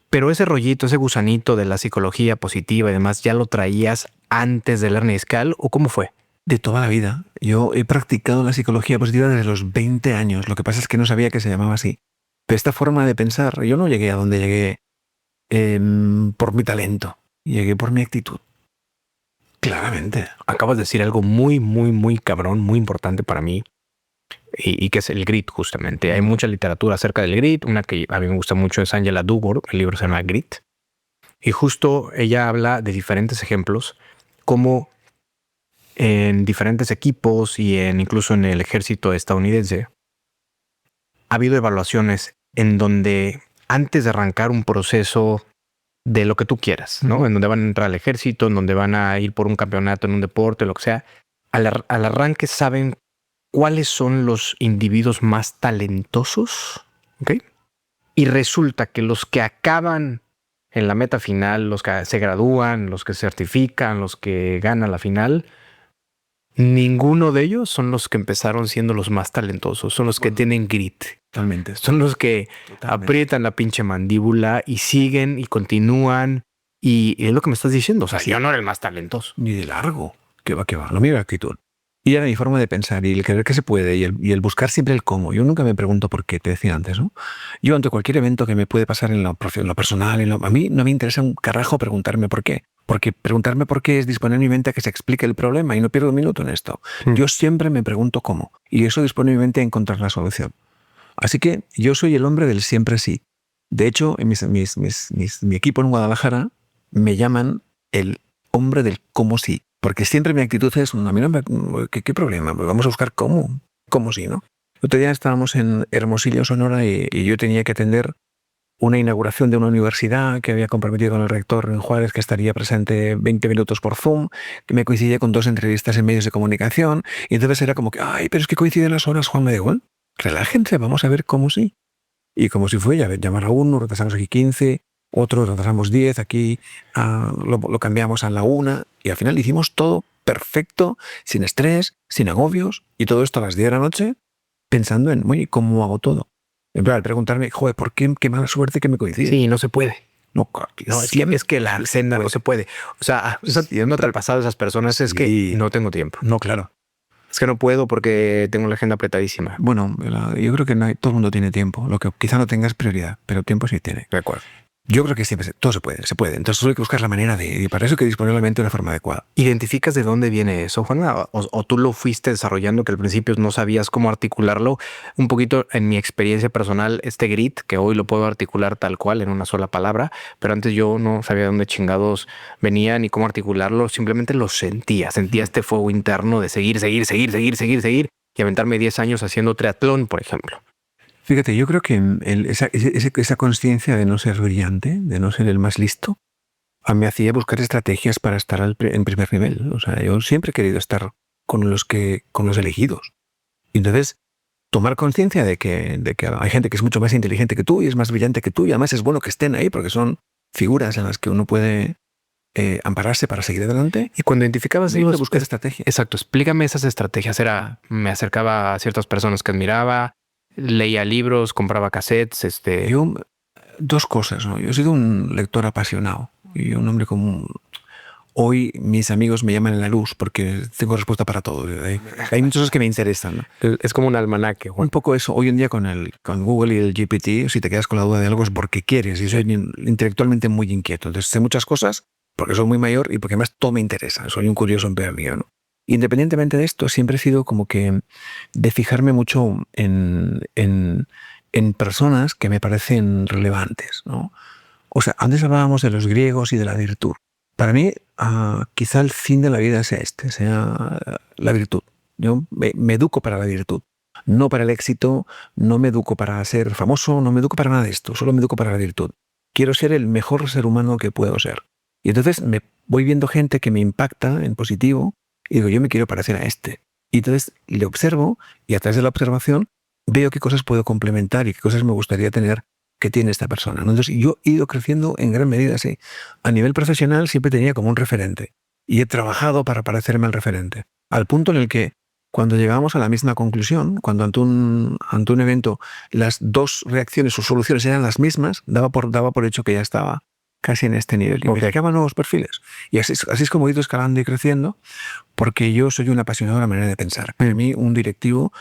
Pero ese rollito, ese gusanito de la psicología positiva y demás, ¿ya lo traías antes de la hernia discal o cómo fue? De toda la vida. Yo he practicado la psicología positiva desde los 20 años. Lo que pasa es que no sabía que se llamaba así. Pero esta forma de pensar, yo no llegué a donde llegué por mi talento. Llegué por mi actitud. Claramente. Acabas de decir algo muy, muy, muy cabrón, muy importante para mí. Y que es el grit, justamente. Hay mucha literatura acerca del grit. Una que a mí me gusta mucho es Angela Duckworth. El libro se llama Grit. Y justo ella habla de diferentes ejemplos, como en diferentes equipos y incluso en el ejército estadounidense, ha habido evaluaciones en donde antes de arrancar un proceso de lo que tú quieras, ¿no? En donde van a entrar al ejército, en donde van a ir por un campeonato en un deporte, lo que sea, al arranque saben cuáles son los individuos más talentosos, ¿ok? Y resulta que los que acaban en la meta final, los que se gradúan, los que se certifican, los que ganan la final, ninguno de ellos son los que empezaron siendo los más talentosos, son los que tienen grit. Totalmente. Son los que aprietan la pinche mandíbula y siguen y continúan. Y es lo que me estás diciendo. O sea, yo no era el más talentoso. Ni de largo. Que va. Lo mío era actitud. Y era mi forma de pensar y el creer que se puede y el buscar siempre el cómo. Yo nunca me pregunto por qué, te decía antes, ¿no? Yo ante cualquier evento que me puede pasar en lo personal, a mí no me interesa un carajo preguntarme por qué. Porque preguntarme por qué es disponer mi mente a que se explique el problema y no pierdo un minuto en esto. Yo siempre me pregunto cómo. Y eso dispone mi mente a encontrar la solución. Así que yo soy el hombre del siempre sí. De hecho, en mi equipo en Guadalajara me llaman el hombre del cómo sí. Porque siempre mi actitud es, ¿qué problema? Pues vamos a buscar cómo sí, ¿no? El otro día estábamos en Hermosillo, Sonora, y yo tenía que atender una inauguración de una universidad que había comprometido con el rector en Juárez, que estaría presente 20 minutos por Zoom, que me coincidía con 2 entrevistas en medios de comunicación, y entonces era como que, pero es que coinciden las horas, Juan, me da igual. Relájense, vamos a ver cómo sí. Y como si fue, ya llamar a uno, retrasamos aquí 15, otro retrasamos 10, aquí lo cambiamos a la 1, y al final hicimos todo perfecto, sin estrés, sin agobios, y todo esto a las 10 de la noche, pensando en, oye, ¿cómo hago todo? En plan, al preguntarme, joder, ¿por qué mala suerte que me coincide? Sí, no se puede. No, es que la senda no se puede. O sea, no te ha pasado a esas personas, es que no tengo tiempo. No, claro. Es que no puedo porque tengo la agenda apretadísima. Bueno, yo creo que todo el mundo tiene tiempo. Lo que quizá no tenga es prioridad, pero tiempo sí tiene. De acuerdo. Yo creo que siempre todo se puede. Entonces solo hay que buscar la manera y para eso hay que disponer la mente de una forma adecuada. ¿Identificas de dónde viene eso, Juana? ¿O tú lo fuiste desarrollando que al principio no sabías cómo articularlo? Un poquito en mi experiencia personal, este grit, que hoy lo puedo articular tal cual en una sola palabra, pero antes yo no sabía de dónde chingados venía ni cómo articularlo, simplemente lo sentía. Sentía este fuego interno de seguir y aventarme 10 años haciendo triatlón, por ejemplo. Fíjate, yo creo que esa conciencia de no ser brillante, de no ser el más listo, me hacía buscar estrategias para estar en primer nivel. O sea, yo siempre he querido estar con los elegidos. Y entonces, tomar conciencia de que hay gente que es mucho más inteligente que tú y es más brillante que tú, y además es bueno que estén ahí porque son figuras en las que uno puede ampararse para seguir adelante. Y cuando identificabas ellos, buscar estrategias. Exacto, explícame esas estrategias. Me acercaba a ciertas personas que admiraba, leía libros, compraba cassettes. Yo, 2 cosas, ¿no? Yo he sido un lector apasionado y un hombre común. Hoy mis amigos me llaman en la luz porque tengo respuesta para todo. Hay muchas cosas que me interesan, ¿no? Es como un almanaque, Juan. Un poco eso. Hoy en día con Google y el GPT, si te quedas con la duda de algo es porque quieres. Yo soy intelectualmente muy inquieto. Entonces sé muchas cosas porque soy muy mayor y porque además todo me interesa. Soy un curioso empedernido, ¿no? Independientemente de esto, siempre he sido como que de fijarme mucho en personas que me parecen relevantes, ¿no? O sea, antes hablábamos de los griegos y de la virtud. Para mí, quizá el fin de la vida sea sea la virtud. Yo me educo para la virtud, no para el éxito, no me educo para ser famoso, no me educo para nada de esto, solo me educo para la virtud. Quiero ser el mejor ser humano que puedo ser. Y entonces me voy viendo gente que me impacta en positivo y digo, yo me quiero parecer a este. Y entonces le observo y a través de la observación veo qué cosas puedo complementar y qué cosas me gustaría tener que tiene esta persona, ¿no? Entonces yo he ido creciendo en gran medida así. A nivel profesional siempre tenía como un referente y he trabajado para parecerme al referente. Al punto en el que cuando llegábamos a la misma conclusión, cuando ante un evento las dos reacciones o soluciones eran las mismas, daba por hecho que ya estaba casi en este nivel. Y me creaba nuevos perfiles. Y así es como he ido escalando y creciendo, porque yo soy un apasionado de la manera de pensar. Para mí, un directivo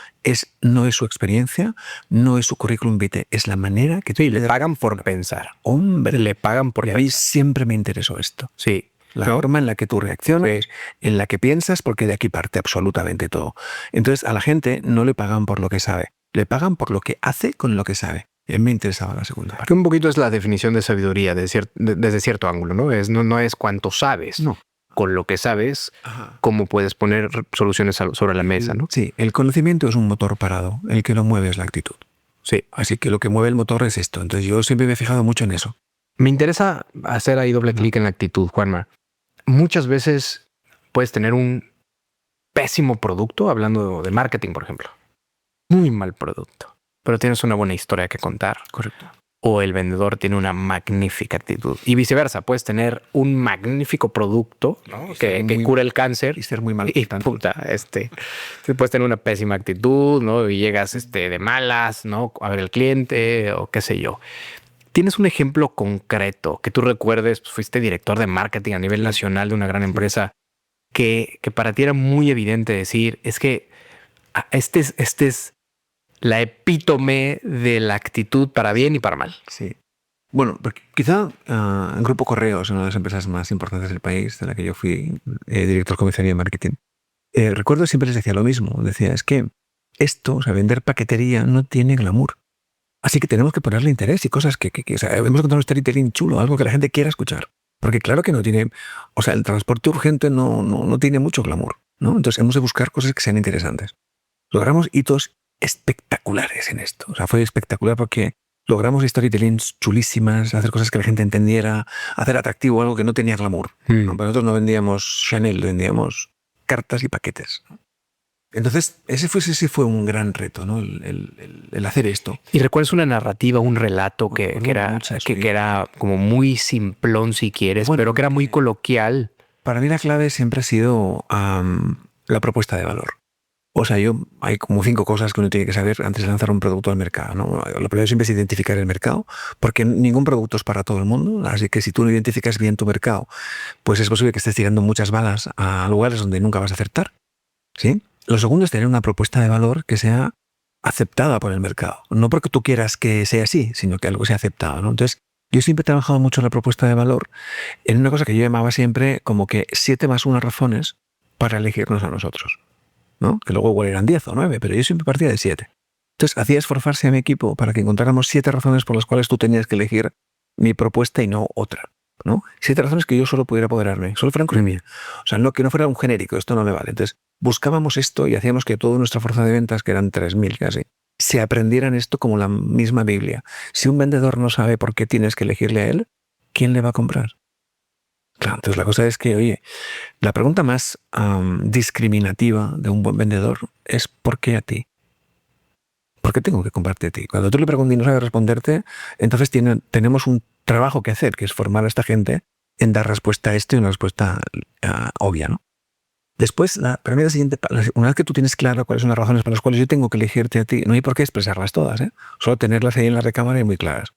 no es su experiencia, no es su currículum vitae, es la manera que... Sí, le pagan por pensar. Hombre, le pagan por pensar. A mí siempre me interesó esto. Sí. La forma en la que tú reaccionas, en la que piensas, porque de aquí parte absolutamente todo. Entonces, a la gente no le pagan por lo que sabe, le pagan por lo que hace con lo que sabe. Me interesaba la segunda parte. Que un poquito es la definición de sabiduría desde cierto ángulo, ¿no? No es cuánto sabes. No. Con lo que sabes, cómo puedes poner soluciones sobre la mesa, ¿no? Sí, el conocimiento es un motor parado. El que lo mueve es la actitud. Sí. Así que lo que mueve el motor es esto. Entonces yo siempre me he fijado mucho en eso. Me interesa hacer ahí doble clic en la actitud, Juanma. Muchas veces puedes tener un pésimo producto, hablando de marketing, por ejemplo. Muy mal producto. Pero tienes una buena historia que contar. Correcto. O el vendedor tiene una magnífica actitud. Y viceversa, puedes tener un magnífico producto, ¿no? que cura el cáncer y ser muy mal. Y puta, puedes tener una pésima actitud, ¿no? Y llegas de malas, ¿no? A ver el cliente o qué sé yo. ¿Tienes un ejemplo concreto que tú recuerdes? Pues fuiste director de marketing a nivel nacional de una gran empresa que para ti era muy evidente decir, es que este es la epítome de la actitud para bien y para mal. Sí. Bueno, porque quizá en Grupo Correos, una de las empresas más importantes del país, de la que yo fui director comercial de marketing, recuerdo siempre les decía lo mismo. Decía, es que esto, o sea, vender paquetería no tiene glamour. Así que tenemos que ponerle interés y cosas o sea, hemos encontrado un storytelling chulo, algo que la gente quiera escuchar. Porque claro que no tiene, o sea, el transporte urgente no tiene mucho glamour, ¿no? Entonces hemos de buscar cosas que sean interesantes. Logramos hitos espectaculares en esto. O sea, fue espectacular porque logramos storytellings chulísimas, hacer cosas que la gente entendiera, hacer atractivo algo que no tenía glamour. ¿No? Para nosotros no vendíamos Chanel, vendíamos cartas y paquetes. Entonces, ese fue un gran reto, ¿no? El hacer esto. ¿Y recuerdas una narrativa, un relato que era como muy simplón, si quieres, pero que era muy coloquial? Para mí la clave siempre ha sido la propuesta de valor. O sea, hay como 5 cosas que uno tiene que saber antes de lanzar un producto al mercado, ¿no? Lo primero siempre es identificar el mercado, porque ningún producto es para todo el mundo, así que si tú no identificas bien tu mercado, pues es posible que estés tirando muchas balas a lugares donde nunca vas a acertar, ¿sí? Lo segundo es tener una propuesta de valor que sea aceptada por el mercado. No porque tú quieras que sea así, sino que algo sea aceptado, ¿no? Entonces, yo siempre he trabajado mucho en la propuesta de valor en una cosa que yo llamaba siempre como que 7 más 1 razones para elegirnos a nosotros, ¿no? Que luego igual eran 10 o 9, pero yo siempre partía de 7. Entonces, hacía esforzarse a mi equipo para que encontráramos 7 razones por las cuales tú tenías que elegir mi propuesta y no otra, ¿no? 7 razones que yo solo pudiera apoderarme, solo fueran con mía. O sea, que no fuera un genérico, esto no me vale. Entonces, buscábamos esto y hacíamos que toda nuestra fuerza de ventas, que eran 3.000 casi, se aprendieran esto como la misma Biblia. Si un vendedor no sabe por qué tienes que elegirle a él, ¿quién le va a comprar? Claro, entonces la cosa es que, oye, la pregunta más discriminativa de un buen vendedor es ¿por qué a ti? ¿Por qué tengo que comprarte a ti? Cuando tú le preguntas y no sabe responderte, entonces tenemos un trabajo que hacer, que es formar a esta gente en dar respuesta a esto y una respuesta obvia, ¿no? Después, para mí la siguiente, una vez que tú tienes claro cuáles son las razones por las cuales yo tengo que elegirte a ti, no hay por qué expresarlas todas, solo tenerlas ahí en la recámara y muy claras.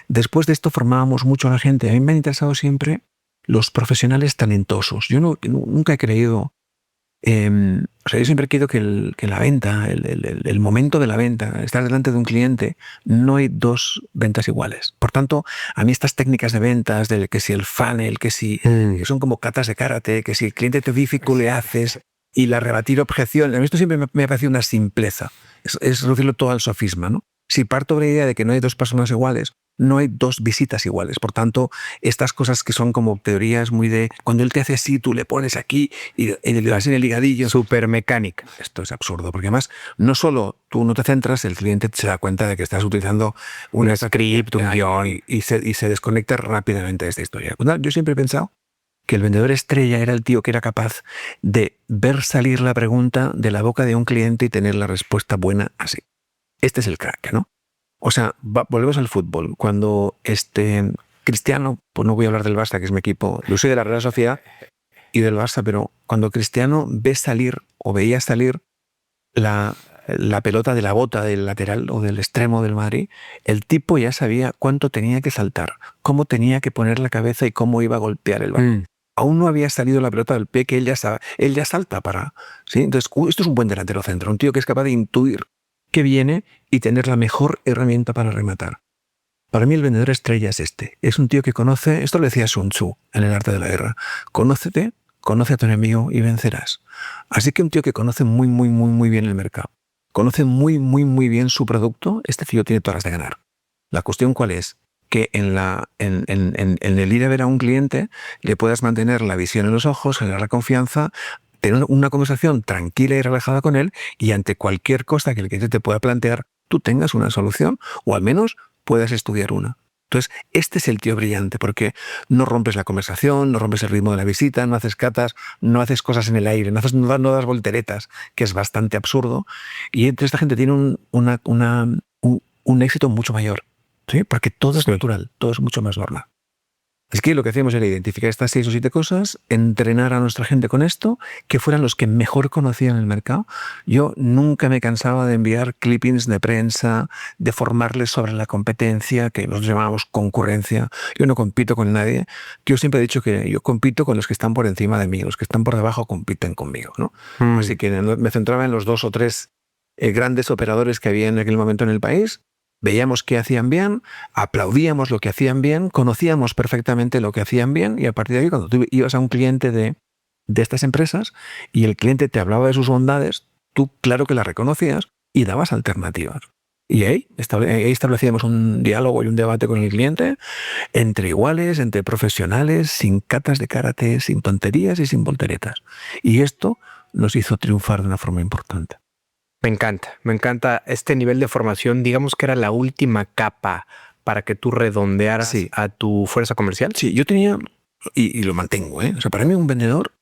Después de esto formábamos mucho a la gente. A mí me han interesado siempre los profesionales talentosos. Yo nunca he creído... yo siempre he creído que la venta, el momento de la venta, estar delante de un cliente, no hay dos ventas iguales. Por tanto, a mí estas técnicas de ventas, que si el funnel, que son como katas de karate, que si el cliente te dificulta, le haces, y la rebatir objeción, a mí esto siempre me ha parecido una simpleza. Es reducirlo todo al sofisma, ¿no? Si parto de la idea de que no hay dos personas iguales, no hay dos visitas iguales. Por tanto, estas cosas que son como teorías muy de cuando él te hace así, tú le pones aquí y le vas en el ligadillo. Súper mecánica. Esto es absurdo, porque además no solo tú no te centras, el cliente se da cuenta de que estás utilizando un script, un guión y se desconecta rápidamente de esta historia. Yo siempre he pensado que el vendedor estrella era el tío que era capaz de ver salir la pregunta de la boca de un cliente y tener la respuesta buena así. Este es el crack, ¿no? O sea, volvemos al fútbol. Cuando Cristiano, pues no voy a hablar del Barça, que es mi equipo, yo soy de la Real Sociedad y del Barça, pero cuando Cristiano veía salir la pelota de la bota del lateral o del extremo del Madrid, el tipo ya sabía cuánto tenía que saltar, cómo tenía que poner la cabeza y cómo iba a golpear el balón. Aún no había salido la pelota del pie que él ya salta para... ¿sí? Entonces, esto es un buen delantero centro, un tío que es capaz de intuir que viene y tener la mejor herramienta para rematar. Para mí el vendedor estrella es este. Es un tío que conoce, esto lo decía Sun Tzu en el arte de la guerra, conócete, conoce a tu enemigo y vencerás. Así que un tío que conoce muy, muy, muy, muy bien el mercado, conoce muy, muy, muy bien su producto, este tío tiene todas las de ganar. La cuestión ¿cuál es? Que en el ir a ver a un cliente le puedas mantener la visión en los ojos, generar la confianza, tener una conversación tranquila y relajada con él y ante cualquier cosa que el cliente te pueda plantear, tú tengas una solución o al menos puedas estudiar una. Entonces, este es el tío brillante porque no rompes la conversación, no rompes el ritmo de la visita, no haces catas, no haces cosas en el aire, no das volteretas, que es bastante absurdo. Y entre esta gente tiene un éxito mucho mayor, ¿sí? Porque todo es natural, todo es mucho más normal. Es que lo que hacíamos era identificar estas 6 o 7 cosas, entrenar a nuestra gente con esto, que fueran los que mejor conocían el mercado. Yo nunca me cansaba de enviar clippings de prensa, de formarles sobre la competencia, que nosotros llamábamos concurrencia. Yo no compito con nadie. Yo siempre he dicho que yo compito con los que están por encima de mí, los que están por debajo compiten conmigo, ¿no? Así que me centraba en los 2 o 3 grandes operadores que había en aquel momento en el país. Veíamos qué hacían bien, aplaudíamos lo que hacían bien, conocíamos perfectamente lo que hacían bien y a partir de ahí cuando tú ibas a un cliente de estas empresas y el cliente te hablaba de sus bondades, tú claro que las reconocías y dabas alternativas. Y ahí establecíamos un diálogo y un debate con el cliente entre iguales, entre profesionales, sin catas de karate, sin tonterías y sin volteretas. Y esto nos hizo triunfar de una forma importante. Me encanta este nivel de formación. Digamos que era la última capa para que tú redondearas a tu fuerza comercial. Sí, yo tenía, y lo mantengo, O sea, para mí un vendedor,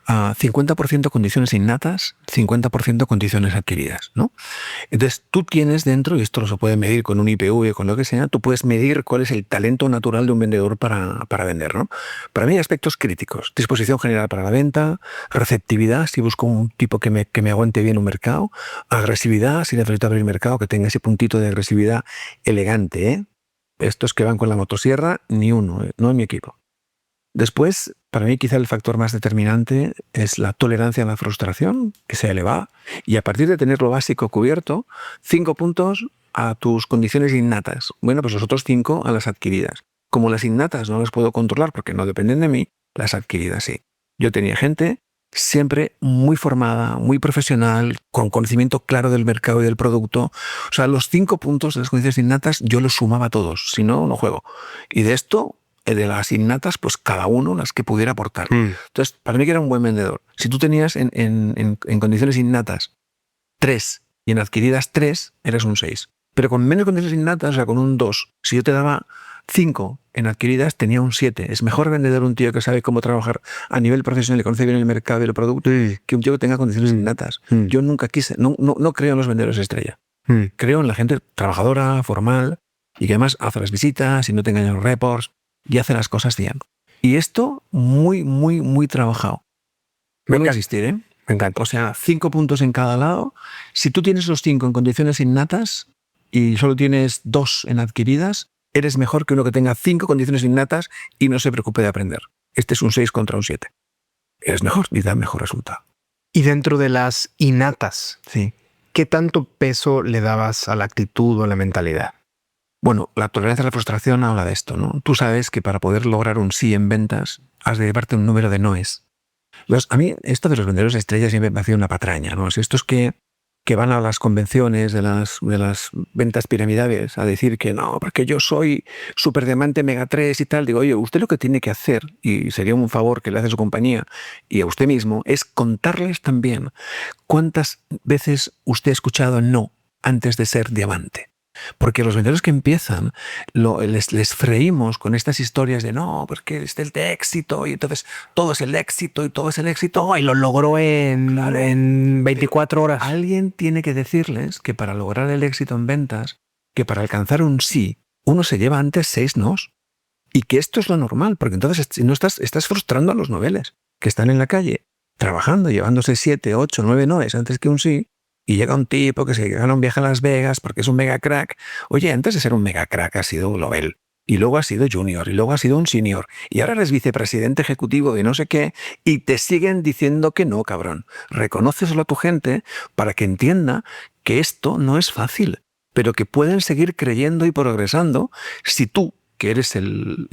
50% condiciones innatas, 50% condiciones adquiridas, ¿no? Entonces tú tienes dentro, y esto se puede medir con un IPV, con lo que sea, tú puedes medir cuál es el talento natural de un vendedor para vender, ¿no? Para mí hay aspectos críticos: disposición general para la venta, receptividad, si busco un tipo que me aguante bien un mercado, agresividad, si necesito abrir mercado, que tenga ese puntito de agresividad elegante, Estos que van con la motosierra, ni uno, no en mi equipo. Después, para mí quizá el factor más determinante es la tolerancia a la frustración, que sea elevada, y a partir de tener lo básico cubierto, 5 puntos a tus condiciones innatas. Bueno, pues los otros 5 a las adquiridas. Como las innatas no las puedo controlar porque no dependen de mí, las adquiridas sí. Yo tenía gente siempre muy formada, muy profesional, con conocimiento claro del mercado y del producto. O sea, los 5 puntos de las condiciones innatas yo los sumaba todos, si no, no juego. Y de esto, de las innatas, pues cada uno las que pudiera aportar. Entonces, para mí que era un buen vendedor. Si tú tenías en condiciones innatas 3 y en adquiridas 3, eres un 6. Pero con menos condiciones innatas, o sea, con un 2, si yo te daba 5 en adquiridas, tenía un 7. Es mejor vendedor un tío que sabe cómo trabajar a nivel profesional y conoce bien el mercado y el producto que un tío que tenga condiciones innatas. Yo nunca quise, no creo en los vendedores estrella. Creo en la gente trabajadora, formal, y que además hace las visitas y no te engañan los reports y hace las cosas bien. Y esto muy, muy, muy trabajado. No va a existir, ¿eh? Me encanta. O sea, 5 puntos en cada lado. Si tú tienes los 5 en condiciones innatas y solo tienes 2 en adquiridas, eres mejor que uno que tenga 5 condiciones innatas y no se preocupe de aprender. Este es un 6 contra un 7. Es mejor y da mejor resultado. Y dentro de las innatas, Sí. ¿qué tanto peso le dabas a la actitud o a la mentalidad? Bueno, la tolerancia a la frustración habla de esto, ¿no? Tú sabes que para poder lograr un sí en ventas has de llevarte un número de noes. A mí esto de los vendedores estrellas siempre me hacía una patraña, ¿no? Estos que van a las convenciones de las ventas piramidales a decir que no, porque yo soy superdiamante Mega 3 y tal. Digo, oye, usted lo que tiene que hacer, y sería un favor que le hace a su compañía y a usted mismo, es contarles también cuántas veces usted ha escuchado no antes de ser diamante. Porque los vendedores que empiezan les freímos con estas historias de no, porque es el de éxito y entonces todo es el éxito y todo es el éxito. Y lo logró en 24 horas. Alguien tiene que decirles que para lograr el éxito en ventas, que para alcanzar un sí, uno se lleva antes 6 nos. Y que esto es lo normal, porque entonces no estás frustrando a los noveles que están en la calle trabajando, llevándose 7, 8, 9 noes antes que un sí. Y llega un tipo que se gana un viaje a Las Vegas porque es un mega crack. Oye, antes de ser un mega crack ha sido Global. Y luego ha sido junior. Y luego ha sido un senior. Y ahora eres vicepresidente ejecutivo de no sé qué. Y te siguen diciendo que no, cabrón. Reconóceselo a tu gente para que entienda que esto no es fácil. Pero que pueden seguir creyendo y progresando si tú, que eres el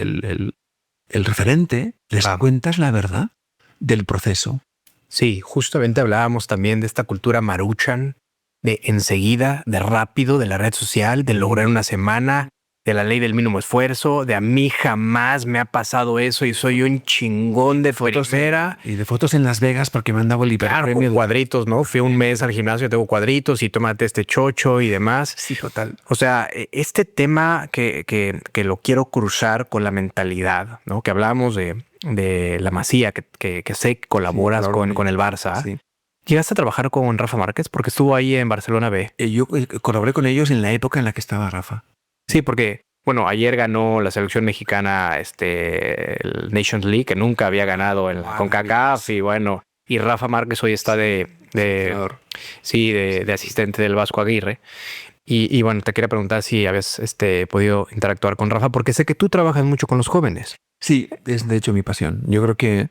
referente, les cuentas la verdad del proceso. Sí, justamente hablábamos también de esta cultura maruchan, de enseguida, de rápido, de la red social, de lograr una semana, de la ley del mínimo esfuerzo, de a mí jamás me ha pasado eso y soy un chingón de primera. Y de fotos en Las Vegas porque me han dado el hiperpremio. Claro, cuadritos, ¿no? Fui un mes al gimnasio, tengo cuadritos y tómate este chocho y demás. Sí, total. O sea, este tema que lo quiero cruzar con la mentalidad, ¿no? Que hablábamos de la Masía, que sé que colaboras con el Barça. Sí. ¿Llegaste a trabajar con Rafa Márquez? Porque estuvo ahí en Barcelona B. Yo colaboré con ellos en la época en la que estaba Rafa. Sí, porque, bueno, ayer ganó la selección mexicana el Nations League, que nunca había ganado en la CONCACAF. Y bueno, y Rafa Márquez hoy está de asistente del Vasco Aguirre. Y bueno, te quería preguntar si habías podido interactuar con Rafa, porque sé que tú trabajas mucho con los jóvenes. Sí, es de hecho mi pasión. Yo creo que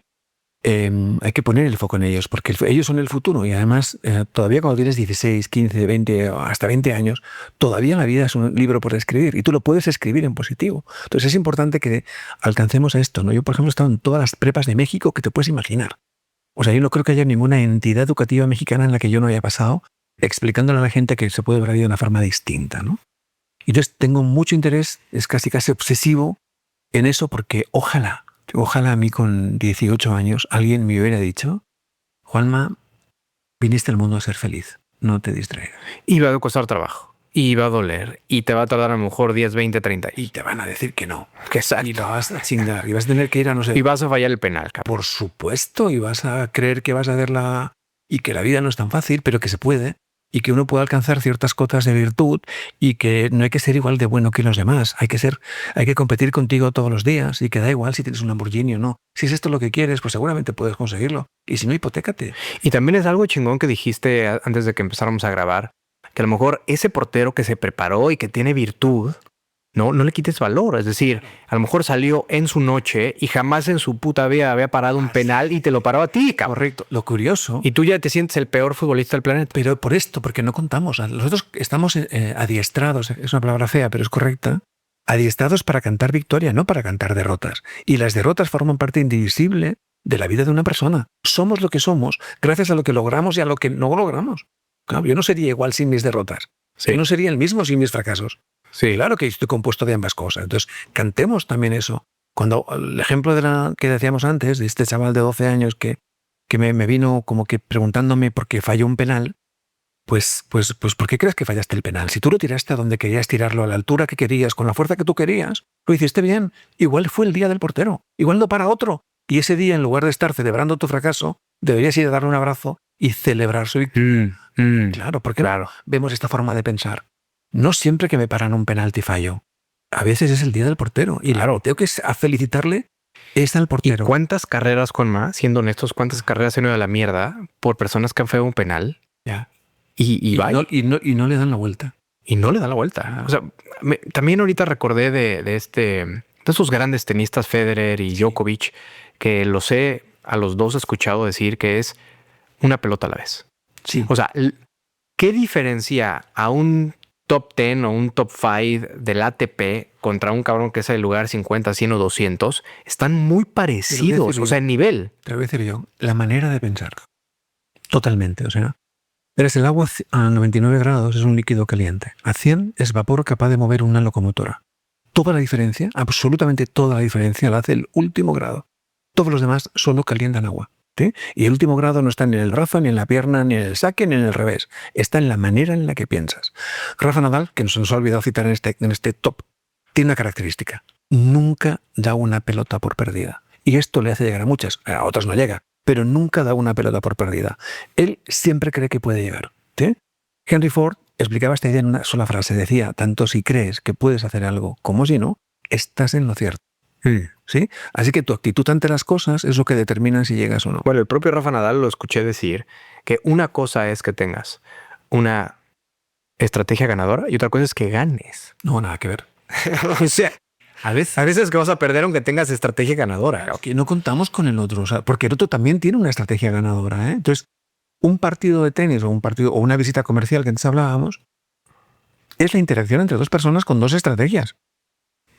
hay que poner el foco en ellos, porque ellos son el futuro y además todavía cuando tienes 16, 15, 20 o hasta 20 años, todavía la vida es un libro por escribir y tú lo puedes escribir en positivo. Entonces es importante que alcancemos a esto, ¿no? Yo, por ejemplo, he estado en todas las prepas de México que te puedes imaginar. O sea, yo no creo que haya ninguna entidad educativa mexicana en la que yo no haya pasado explicándole a la gente que se puede ver de una forma distinta, ¿no? Y entonces tengo mucho interés, es casi obsesivo en eso porque ojalá a mí con 18 años alguien me hubiera dicho, Juanma, viniste al mundo a ser feliz, no te distraigas. Y va a costar trabajo, y va a doler, y te va a tardar a lo mejor 10, 20, 30. Y te van a decir que no. Exacto. Y lo vas a chingar, y vas a tener que ir a no sé. Y vas a fallar el penal, cabrón. Por supuesto, y vas a creer que vas a verla y que la vida no es tan fácil, pero que se puede. Y que uno puede alcanzar ciertas cotas de virtud y que no hay que ser igual de bueno que los demás. Hay que competir contigo todos los días y que da igual si tienes un Lamborghini o no. Si es esto lo que quieres, pues seguramente puedes conseguirlo. Y si no, hipotécate. Y también es algo chingón que dijiste antes de que empezáramos a grabar, que a lo mejor ese portero que se preparó y que tiene virtud, no le quites valor. Es decir, a lo mejor salió en su noche y jamás en su puta vida había parado un penal y te lo paró a ti, cabrón. Correcto. Lo curioso. Y tú ya te sientes el peor futbolista del planeta. Pero por esto, porque no contamos. Nosotros estamos adiestrados, es una palabra fea, pero es correcta, adiestrados para cantar victoria, no para cantar derrotas. Y las derrotas forman parte indivisible de la vida de una persona. Somos lo que somos gracias a lo que logramos y a lo que no logramos. Claro, yo no sería igual sin mis derrotas. Sí. Yo no sería el mismo sin mis fracasos. Sí, claro que estoy compuesto de ambas cosas. Entonces, cantemos también eso. Cuando el ejemplo que decíamos antes, de este chaval de 12 años que me vino como que preguntándome por qué falló un penal, pues ¿por qué crees que fallaste el penal? Si tú lo tiraste a donde querías tirarlo, a la altura que querías, con la fuerza que tú querías, lo hiciste bien. Igual fue el día del portero. Igual no para otro. Y ese día, en lugar de estar celebrando tu fracaso, deberías ir a darle un abrazo y celebrar su victoria. Claro, porque vemos esta forma de pensar. No siempre que me paran un penalti fallo. A veces es el día del portero. Y claro, tengo que felicitarle es al portero. ¿Y cuántas carreras, Juanma, siendo honestos, cuántas carreras se han ido a la mierda por personas que han fallado un penal? Ya. Y no le dan la vuelta. Y no le dan la vuelta. O sea, también ahorita recordé de de esos grandes tenistas Federer y Djokovic, que a los dos he escuchado decir que es una pelota a la vez. Sí. O sea, ¿qué diferencia a un top 10 o un top 5 del ATP contra un cabrón que es el lugar 50, 100 o 200? Están muy parecidos, o sea, en nivel. Te voy a decir yo, la manera de pensar. Totalmente, o sea, verás, el agua a 99 grados es un líquido caliente. A 100 es vapor capaz de mover una locomotora. Toda la diferencia, absolutamente toda la diferencia, la hace el último grado. Todos los demás solo calientan agua. ¿Sí? Y el último grado no está ni en el Rafa, ni en la pierna, ni en el saque, ni en el revés. Está en la manera en la que piensas. Rafa Nadal, que nos ha olvidado citar en este top, tiene una característica. Nunca da una pelota por perdida. Y esto le hace llegar a muchas. A otras no llega, pero nunca da una pelota por perdida. Él siempre cree que puede llegar. ¿Sí? Henry Ford explicaba esta idea en una sola frase. Decía, tanto si crees que puedes hacer algo como si no, estás en lo cierto. ¿Sí? Así que tu actitud ante las cosas es lo que determina si llegas o no. Bueno, el propio Rafa Nadal lo escuché decir que una cosa es que tengas una estrategia ganadora y otra cosa es que ganes. No, nada que ver. O sea, a veces que vas a perder aunque tengas estrategia ganadora. Que no contamos con el otro, o sea, porque el otro también tiene una estrategia ganadora, ¿eh? Entonces, un partido de tenis o una visita comercial que antes hablábamos es la interacción entre dos personas con dos estrategias.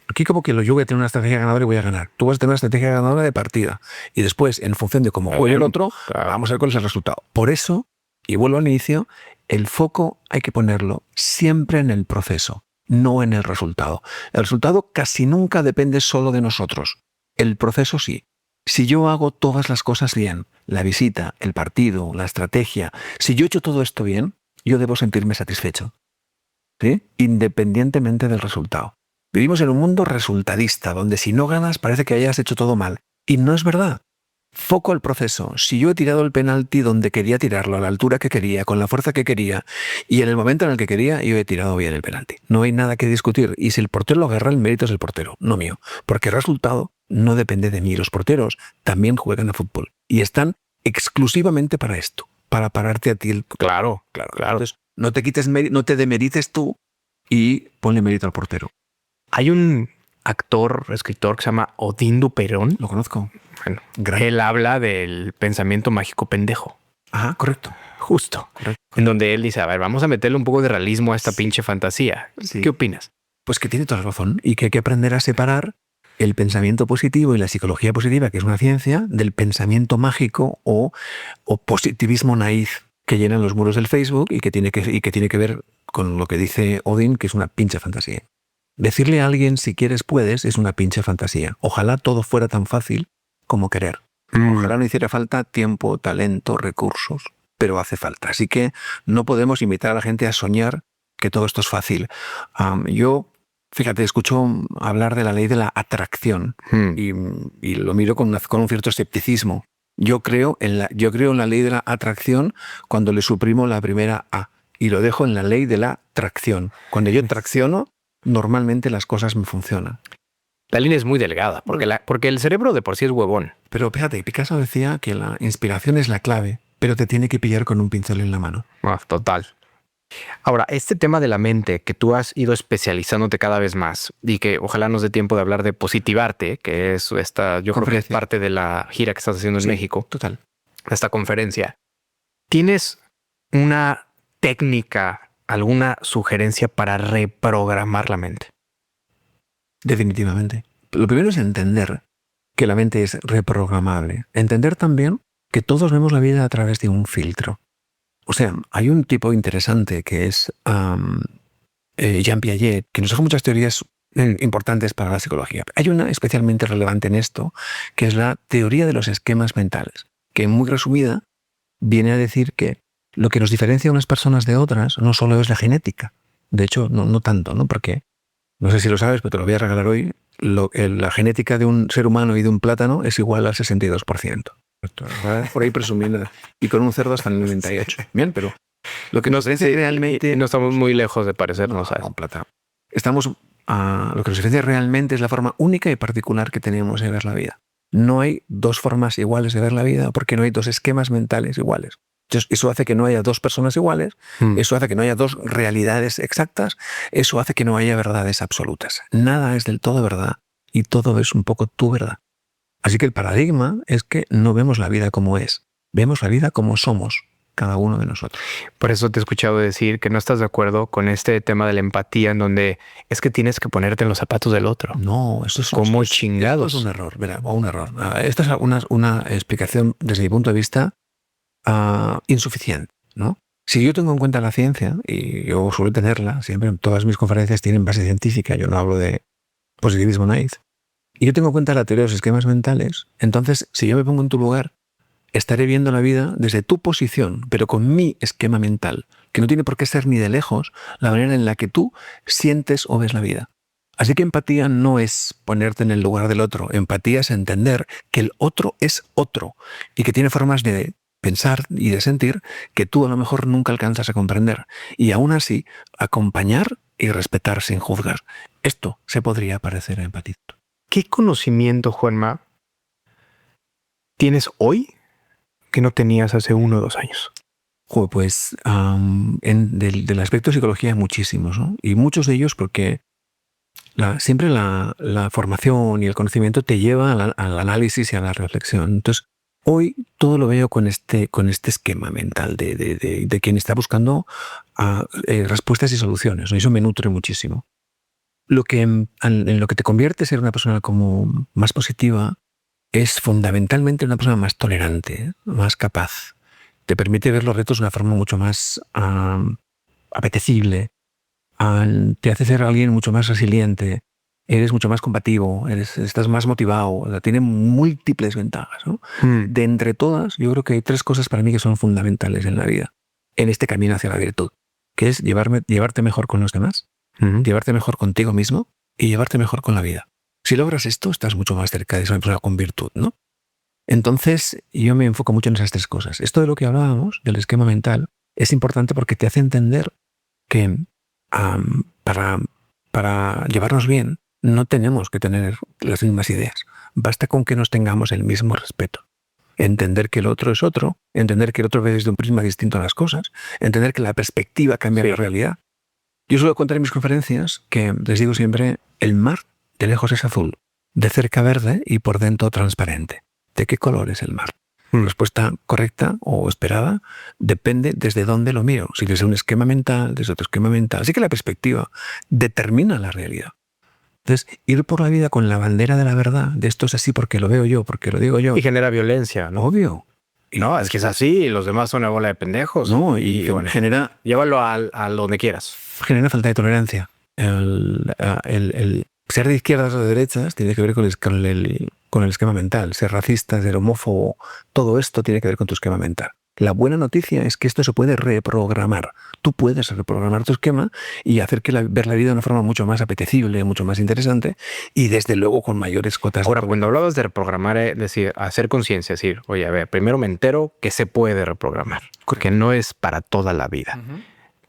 Aquí como que yo voy a tener una estrategia ganadora y voy a ganar. Tú vas a tener una estrategia ganadora de partida. Y después, en función de cómo juegue el otro, vamos a ver cuál es el resultado. Por eso, y vuelvo al inicio, el foco hay que ponerlo siempre en el proceso, no en el resultado. El resultado casi nunca depende solo de nosotros. El proceso sí. Si yo hago todas las cosas bien, la visita, el partido, la estrategia, si yo he hecho todo esto bien, yo debo sentirme satisfecho. ¿Sí? Independientemente del resultado. Vivimos en un mundo resultadista, donde si no ganas parece que hayas hecho todo mal. Y no es verdad. Foco al proceso. Si yo he tirado el penalti donde quería tirarlo, a la altura que quería, con la fuerza que quería, y en el momento en el que quería, yo he tirado bien el penalti. No hay nada que discutir. Y si el portero lo agarra, el mérito es el portero, no mío. Porque el resultado no depende de mí. Los porteros también juegan a fútbol. Y están exclusivamente para esto, para pararte a ti el... Claro. Entonces, no te demerites tú y ponle mérito al portero. Hay un actor, escritor que se llama Odín Duperón. Lo conozco. Bueno, él habla del pensamiento mágico pendejo. Ajá, correcto. Justo. Correcto. En donde él dice, a ver, vamos a meterle un poco de realismo a esta pinche fantasía. Sí. ¿Qué opinas? Pues que tiene toda la razón y que hay que aprender a separar el pensamiento positivo y la psicología positiva, que es una ciencia, del pensamiento mágico o positivismo naif que llenan los muros del Facebook y que tiene que ver con lo que dice Odín, que es una pinche fantasía. Decirle a alguien si quieres puedes es una pinche fantasía. Ojalá todo fuera tan fácil como querer. Ojalá no hiciera falta tiempo, talento, recursos, pero hace falta. Así que no podemos invitar a la gente a soñar que todo esto es fácil. Yo, fíjate, escucho hablar de la ley de la atracción y lo miro con un cierto escepticismo. Yo creo en la ley de la atracción cuando le suprimo la primera A y lo dejo en la ley de la tracción. Cuando yo tracciono, normalmente las cosas me funcionan. La línea es muy delgada, porque el cerebro de por sí es huevón. Pero fíjate, Picasso decía que la inspiración es la clave, pero te tiene que pillar con un pincel en la mano. Total. Ahora, este tema de la mente que tú has ido especializándote cada vez más y que ojalá nos dé tiempo de hablar de Positivarte, que es yo creo que es parte de la gira que estás haciendo en México. Total. Esta conferencia. ¿Tienes una técnica, alguna sugerencia para reprogramar la mente? Definitivamente. Lo primero es entender que la mente es reprogramable. Entender también que todos vemos la vida a través de un filtro. O sea, hay un tipo interesante que es Jean Piaget, que nos deja muchas teorías importantes para la psicología. Hay una especialmente relevante en esto, que es la teoría de los esquemas mentales, que muy resumida viene a decir que lo que nos diferencia a unas personas de otras no solo es la genética. De hecho, no tanto, ¿no? Porque, no sé si lo sabes, pero te lo voy a regalar hoy, la genética de un ser humano y de un plátano es igual al 62%. Por ahí presumiendo. Y con un cerdo hasta el 98%. Bien, pero lo que nos diferencia realmente... No estamos muy lejos de parecernos a plata. Lo que nos diferencia realmente es la forma única y particular que tenemos de ver la vida. No hay dos formas iguales de ver la vida porque no hay dos esquemas mentales iguales. Entonces, eso hace que no haya dos personas iguales, eso hace que no haya dos realidades exactas, eso hace que no haya verdades absolutas. Nada es del todo verdad y todo es un poco tu verdad. Así que el paradigma es que no vemos la vida como es, vemos la vida como somos, cada uno de nosotros. Por eso te he escuchado decir que no estás de acuerdo con este tema de la empatía, en donde es que tienes que ponerte en los zapatos del otro. No, esto es como chingados. Esto es un error, verá, o un error. Esta es una explicación desde mi punto de vista insuficiente, ¿no? Si yo tengo en cuenta la ciencia, y yo suelo tenerla, siempre en todas mis conferencias tienen base científica, yo no hablo de positivismo naif, y yo tengo en cuenta la teoría de los esquemas mentales, entonces si yo me pongo en tu lugar, estaré viendo la vida desde tu posición, pero con mi esquema mental, que no tiene por qué ser ni de lejos la manera en la que tú sientes o ves la vida. Así que empatía no es ponerte en el lugar del otro, empatía es entender que el otro es otro y que tiene formas de pensar y de sentir que tú a lo mejor nunca alcanzas a comprender, y aún así acompañar y respetar sin juzgar. Esto se podría parecer a empatía. ¿Qué conocimiento, Juanma, tienes hoy que no tenías hace 1 o 2 años? Pues del aspecto de psicología hay muchísimos, ¿no? Y muchos de ellos porque siempre la formación y el conocimiento te lleva al análisis y a la reflexión. Entonces, hoy todo lo veo con este esquema mental de quien está buscando respuestas y soluciones, ¿no? Y eso me nutre muchísimo. En lo que te conviertes en una persona como más positiva es fundamentalmente una persona más tolerante, más capaz. Te permite ver los retos de una forma mucho más apetecible. Te hace ser alguien mucho más resiliente. Eres mucho más combativo, estás más motivado. O sea, tiene múltiples ventajas, ¿no? De entre todas, yo creo que hay 3 cosas para mí que son fundamentales en la vida, en este camino hacia la virtud, que es llevarte mejor con los demás, llevarte mejor contigo mismo y llevarte mejor con la vida. Si logras esto, estás mucho más cerca de esa persona con virtud, ¿no? Entonces, yo me enfoco mucho en esas 3 cosas. Esto de lo que hablábamos, del esquema mental, es importante porque te hace entender que para llevarnos bien no tenemos que tener las mismas ideas. Basta con que nos tengamos el mismo respeto. Entender que el otro es otro, entender que el otro ve desde un prisma distinto a las cosas, entender que la perspectiva cambia la realidad. Yo suelo contar en mis conferencias que les digo siempre, el mar de lejos es azul, de cerca verde y por dentro transparente. ¿De qué color es el mar? La respuesta correcta o esperada depende desde dónde lo miro. Si desde un esquema mental, desde otro esquema mental. Así que la perspectiva determina la realidad. Entonces, ir por la vida con la bandera de la verdad, de esto es así porque lo veo yo, porque lo digo yo. Y genera violencia, ¿no? Obvio. No, es que es así, y los demás son una bola de pendejos. No, y bueno, llévalo a donde quieras. Genera falta de tolerancia. El ser de izquierdas o de derechas tiene que ver con el esquema mental. Ser racista, ser homófobo, todo esto tiene que ver con tu esquema mental. La buena noticia es que esto se puede reprogramar. Tú puedes reprogramar tu esquema y hacer ver la vida de una forma mucho más apetecible, mucho más interesante y desde luego con mayores cotas. Ahora, cuando hablabas de reprogramar, es decir, hacer conciencia, decir, oye, a ver, primero me entero que se puede reprogramar, porque no es para toda la vida.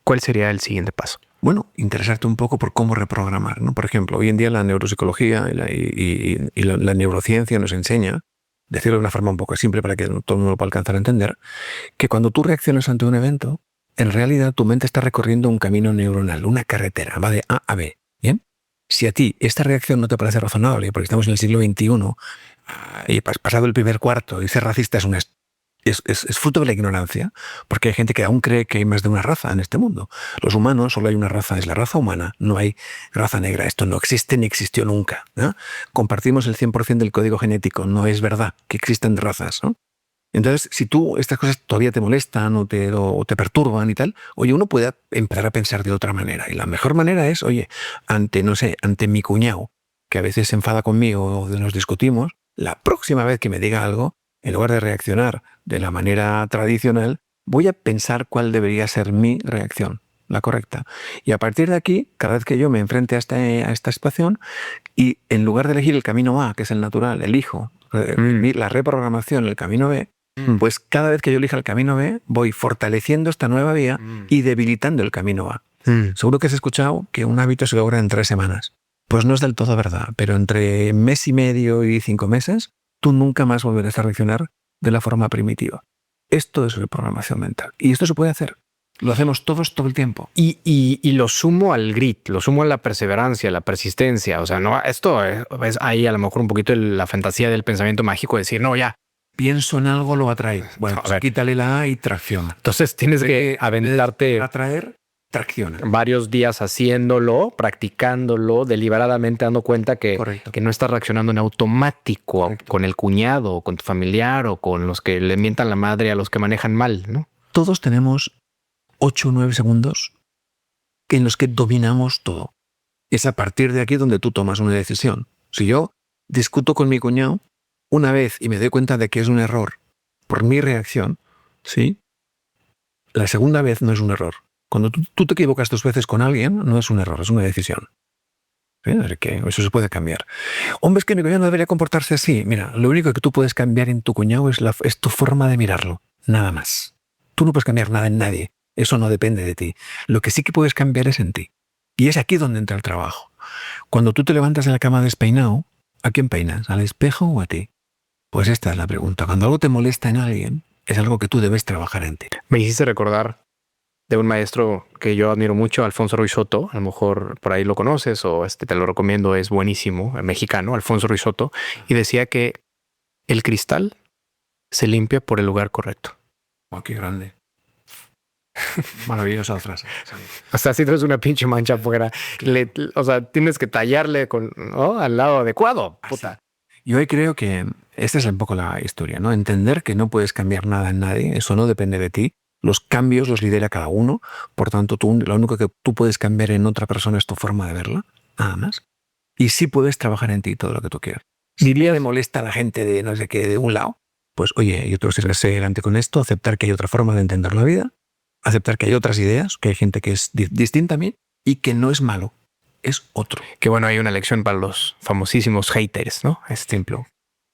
¿Cuál sería el siguiente paso? Bueno, interesarte un poco por cómo reprogramar, ¿no? Por ejemplo, hoy en día la neuropsicología y la neurociencia nos enseña, decirlo de una forma un poco simple para que todo el mundo lo pueda alcanzar a entender, que cuando tú reaccionas ante un evento, en realidad tu mente está recorriendo un camino neuronal, una carretera, va de A a B. ¿Bien? Si a ti esta reacción no te parece razonable, porque estamos en el siglo XXI y pasado el primer cuarto y ser racista es fruto de la ignorancia, porque hay gente que aún cree que hay más de una raza en este mundo. Los humanos, solo hay una raza, es la raza humana, no hay raza negra. Esto no existe ni existió nunca, ¿no? Compartimos el 100% del código genético, no es verdad que existen razas, ¿no? Entonces, si tú estas cosas todavía te molestan o te perturban y tal, oye, uno puede empezar a pensar de otra manera. Y la mejor manera es, oye, ante mi cuñado, que a veces se enfada conmigo o nos discutimos, la próxima vez que me diga algo, en lugar de reaccionar de la manera tradicional, voy a pensar cuál debería ser mi reacción, la correcta. Y a partir de aquí, cada vez que yo me enfrente a esta situación, y en lugar de elegir el camino A, que es el natural, elijo la reprogramación, el camino B, pues cada vez que yo elija el camino B, voy fortaleciendo esta nueva vía y debilitando el camino A. Seguro que has escuchado que un hábito se logra en 3 semanas. Pues no es del todo verdad, pero entre 1 mes y medio y 5 meses, tú nunca más volverás a reaccionar de la forma primitiva. Esto es reprogramación mental. Y esto se puede hacer. Lo hacemos todos todo el tiempo. Y lo sumo al grit, lo sumo a la perseverancia, la persistencia. O sea, no, esto es ahí a lo mejor un poquito la fantasía del pensamiento mágico, decir, no, ya. Pienso en algo, lo atrae. Bueno, A ver. quítale la A y tracciona. Entonces tienes que aventarte Atraer, tracciona. varios días haciéndolo, practicándolo, deliberadamente dando cuenta que no estás reaccionando en automático. Correcto. Con el cuñado, o con tu familiar, o con los que le mientan la madre a los que manejan mal, ¿no? Todos tenemos 8 o 9 segundos en los que dominamos todo. Es a partir de aquí donde tú tomas una decisión. Si yo discuto con mi cuñado una vez y me doy cuenta de que es un error por mi reacción, ¿sí? La segunda vez no es un error. Cuando tú te equivocas 2 veces con alguien, no es un error, es una decisión. ¿Sí? Así que eso se puede cambiar. Hombre, es que mi cuñado no debería comportarse así. Mira, lo único que tú puedes cambiar en tu cuñado es tu forma de mirarlo. Nada más. Tú no puedes cambiar nada en nadie. Eso no depende de ti. Lo que sí que puedes cambiar es en ti. Y es aquí donde entra el trabajo. Cuando tú te levantas de la cama despeinado, ¿a quién peinas? ¿Al espejo o a ti? Pues esta es la pregunta. Cuando algo te molesta en alguien, es algo que tú debes trabajar en ti. Me hiciste recordar de un maestro que yo admiro mucho, Alfonso Ruiz Soto. A lo mejor por ahí lo conoces o te lo recomiendo, es buenísimo, mexicano, Alfonso Ruiz Soto. Y decía que el cristal se limpia por el lugar correcto. ¡Oh, qué grande! Maravillosa frase. Sí. O sea, si traes una pinche mancha afuera, o sea, tienes que tallarle al lado adecuado. Puta. Yo hoy creo que esta es un poco la historia, ¿no? Entender que no puedes cambiar nada en nadie, eso no depende de ti. Los cambios los lidera cada uno, por tanto, lo único que tú puedes cambiar en otra persona es tu forma de verla, nada más. Y sí puedes trabajar en ti todo lo que tú quieras. Si te molesta a la gente de no sé qué, de un lado, pues oye, yo tengo que ser adelante con esto, aceptar que hay otra forma de entender la vida, aceptar que hay otras ideas, que hay gente que es distinta a mí y que no es malo, es otro. Que bueno, hay una lección para los famosísimos haters, ¿no? Es simple.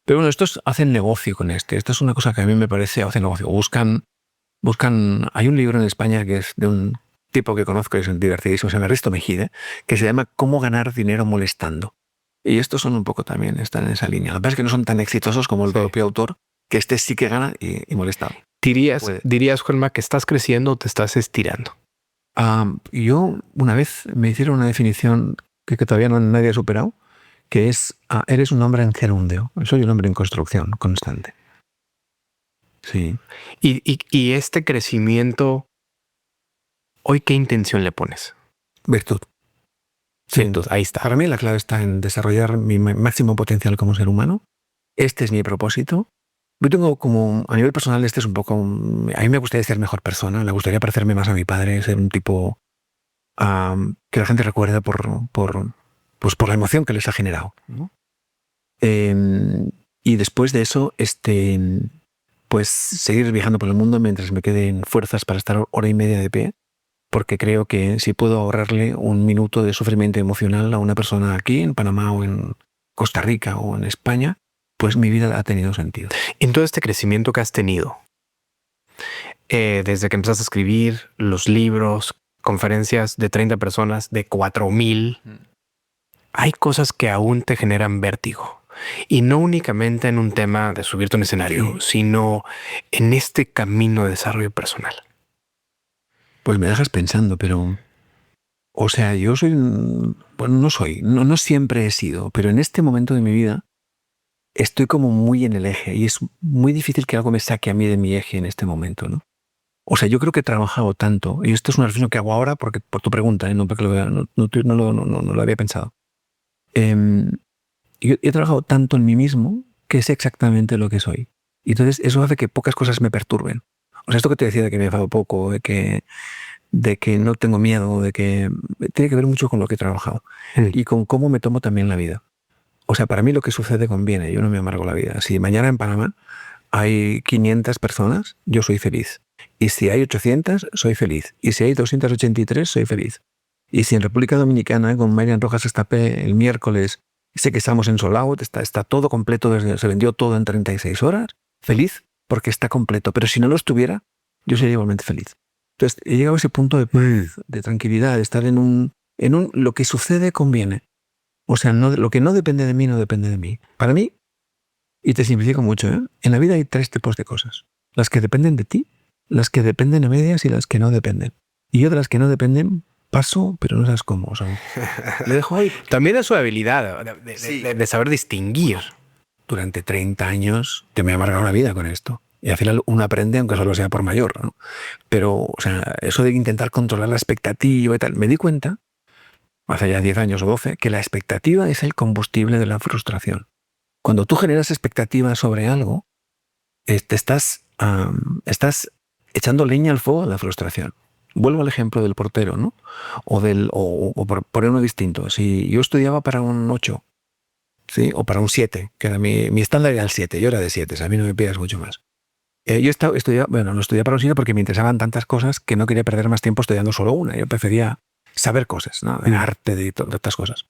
Pero bueno, estos hacen negocio con esto es una cosa que a mí me parece, hacen negocio. Buscan, hay un libro en España que es de un tipo que conozco, es divertidísimo, se llama Risto Mejide, que se llama Cómo ganar dinero molestando. Y estos son un poco también, están en esa línea. Lo que pasa es que no son tan exitosos como el propio autor, que este sí que gana y molesta. ¿Dirías, Juanma, que estás creciendo o te estás estirando? Yo una vez me hicieron una definición que todavía nadie ha superado, que es, eres un hombre en gerundio. Soy un hombre en construcción constante. Sí. Y este crecimiento, ¿hoy qué intención le pones? Virtud. Sí, entonces, ahí está. Para mí la clave está en desarrollar mi máximo potencial como ser humano. Este es mi propósito. Yo tengo como, a nivel personal, este es un poco, a mí me gustaría ser mejor persona, me gustaría parecerme más a mi padre, ser un tipo que la gente recuerde por la emoción que les ha generado, ¿no? Y después de eso, pues seguir viajando por el mundo mientras me queden fuerzas para estar hora y media de pie, porque creo que si puedo ahorrarle un minuto de sufrimiento emocional a una persona aquí en Panamá o en Costa Rica o en España, pues mi vida ha tenido sentido. En todo este crecimiento que has tenido, desde que empezaste a escribir los libros, conferencias de 30 personas, de 4,000, hay cosas que aún te generan vértigo. Y no únicamente en un tema de subirte a un escenario, sino en este camino de desarrollo personal. Pues me dejas pensando, pero... O sea, yo soy... Bueno, no siempre he sido, pero en este momento de mi vida estoy como muy en el eje y es muy difícil que algo me saque a mí de mi eje en este momento, ¿no? O sea, yo creo que he trabajado tanto, y esto es una reflexión que hago ahora porque por tu pregunta, no porque no lo había pensado. Yo he trabajado tanto en mí mismo que sé exactamente lo que soy. Y entonces eso hace que pocas cosas me perturben. O sea, esto que te decía de que me enfado poco, de que no tengo miedo, de que tiene que ver mucho con lo que he trabajado y con cómo me tomo también la vida. O sea, para mí lo que sucede conviene, yo no me amargo la vida. Si mañana en Panamá hay 500 personas, yo soy feliz. Y si hay 800, soy feliz. Y si hay 283, soy feliz. Y si en República Dominicana con Marian Rojas Estapé el miércoles sé que estamos en sold out, está todo completo, se vendió todo en 36 horas, feliz porque está completo. Pero si no lo estuviera, yo sería igualmente feliz. Entonces he llegado a ese punto de tranquilidad, de estar en lo que sucede conviene. O sea, lo que no depende de mí, no depende de mí. Para mí, y te simplifico mucho, en la vida hay 3 tipos de cosas. Las que dependen de ti, las que dependen a medias y las que no dependen. Y yo de las que no dependen paso, pero no sabes cómo. O sea, le dejo ahí. También es su habilidad de saber distinguir. Durante 30 años te me he amargado la vida con esto. Y al final uno aprende, aunque solo sea por mayor, ¿no? Pero, o sea, eso de intentar controlar la expectativa y tal, me di cuenta, hace ya 10 años o 12, que la expectativa es el combustible de la frustración. Cuando tú generas expectativas sobre algo, estás echando leña al fuego de la frustración. Vuelvo al ejemplo del portero, ¿no? O por poner uno distinto. Si yo estudiaba para un 8, ¿sí? O para un 7, que era mi estándar era el 7, yo era de 7, a mí no me pidas mucho más. Yo estudiaba, bueno, no estudiaba para un 7 porque me interesaban tantas cosas que no quería perder más tiempo estudiando solo una. Yo prefería saber cosas, ¿no? De arte, de todas estas cosas.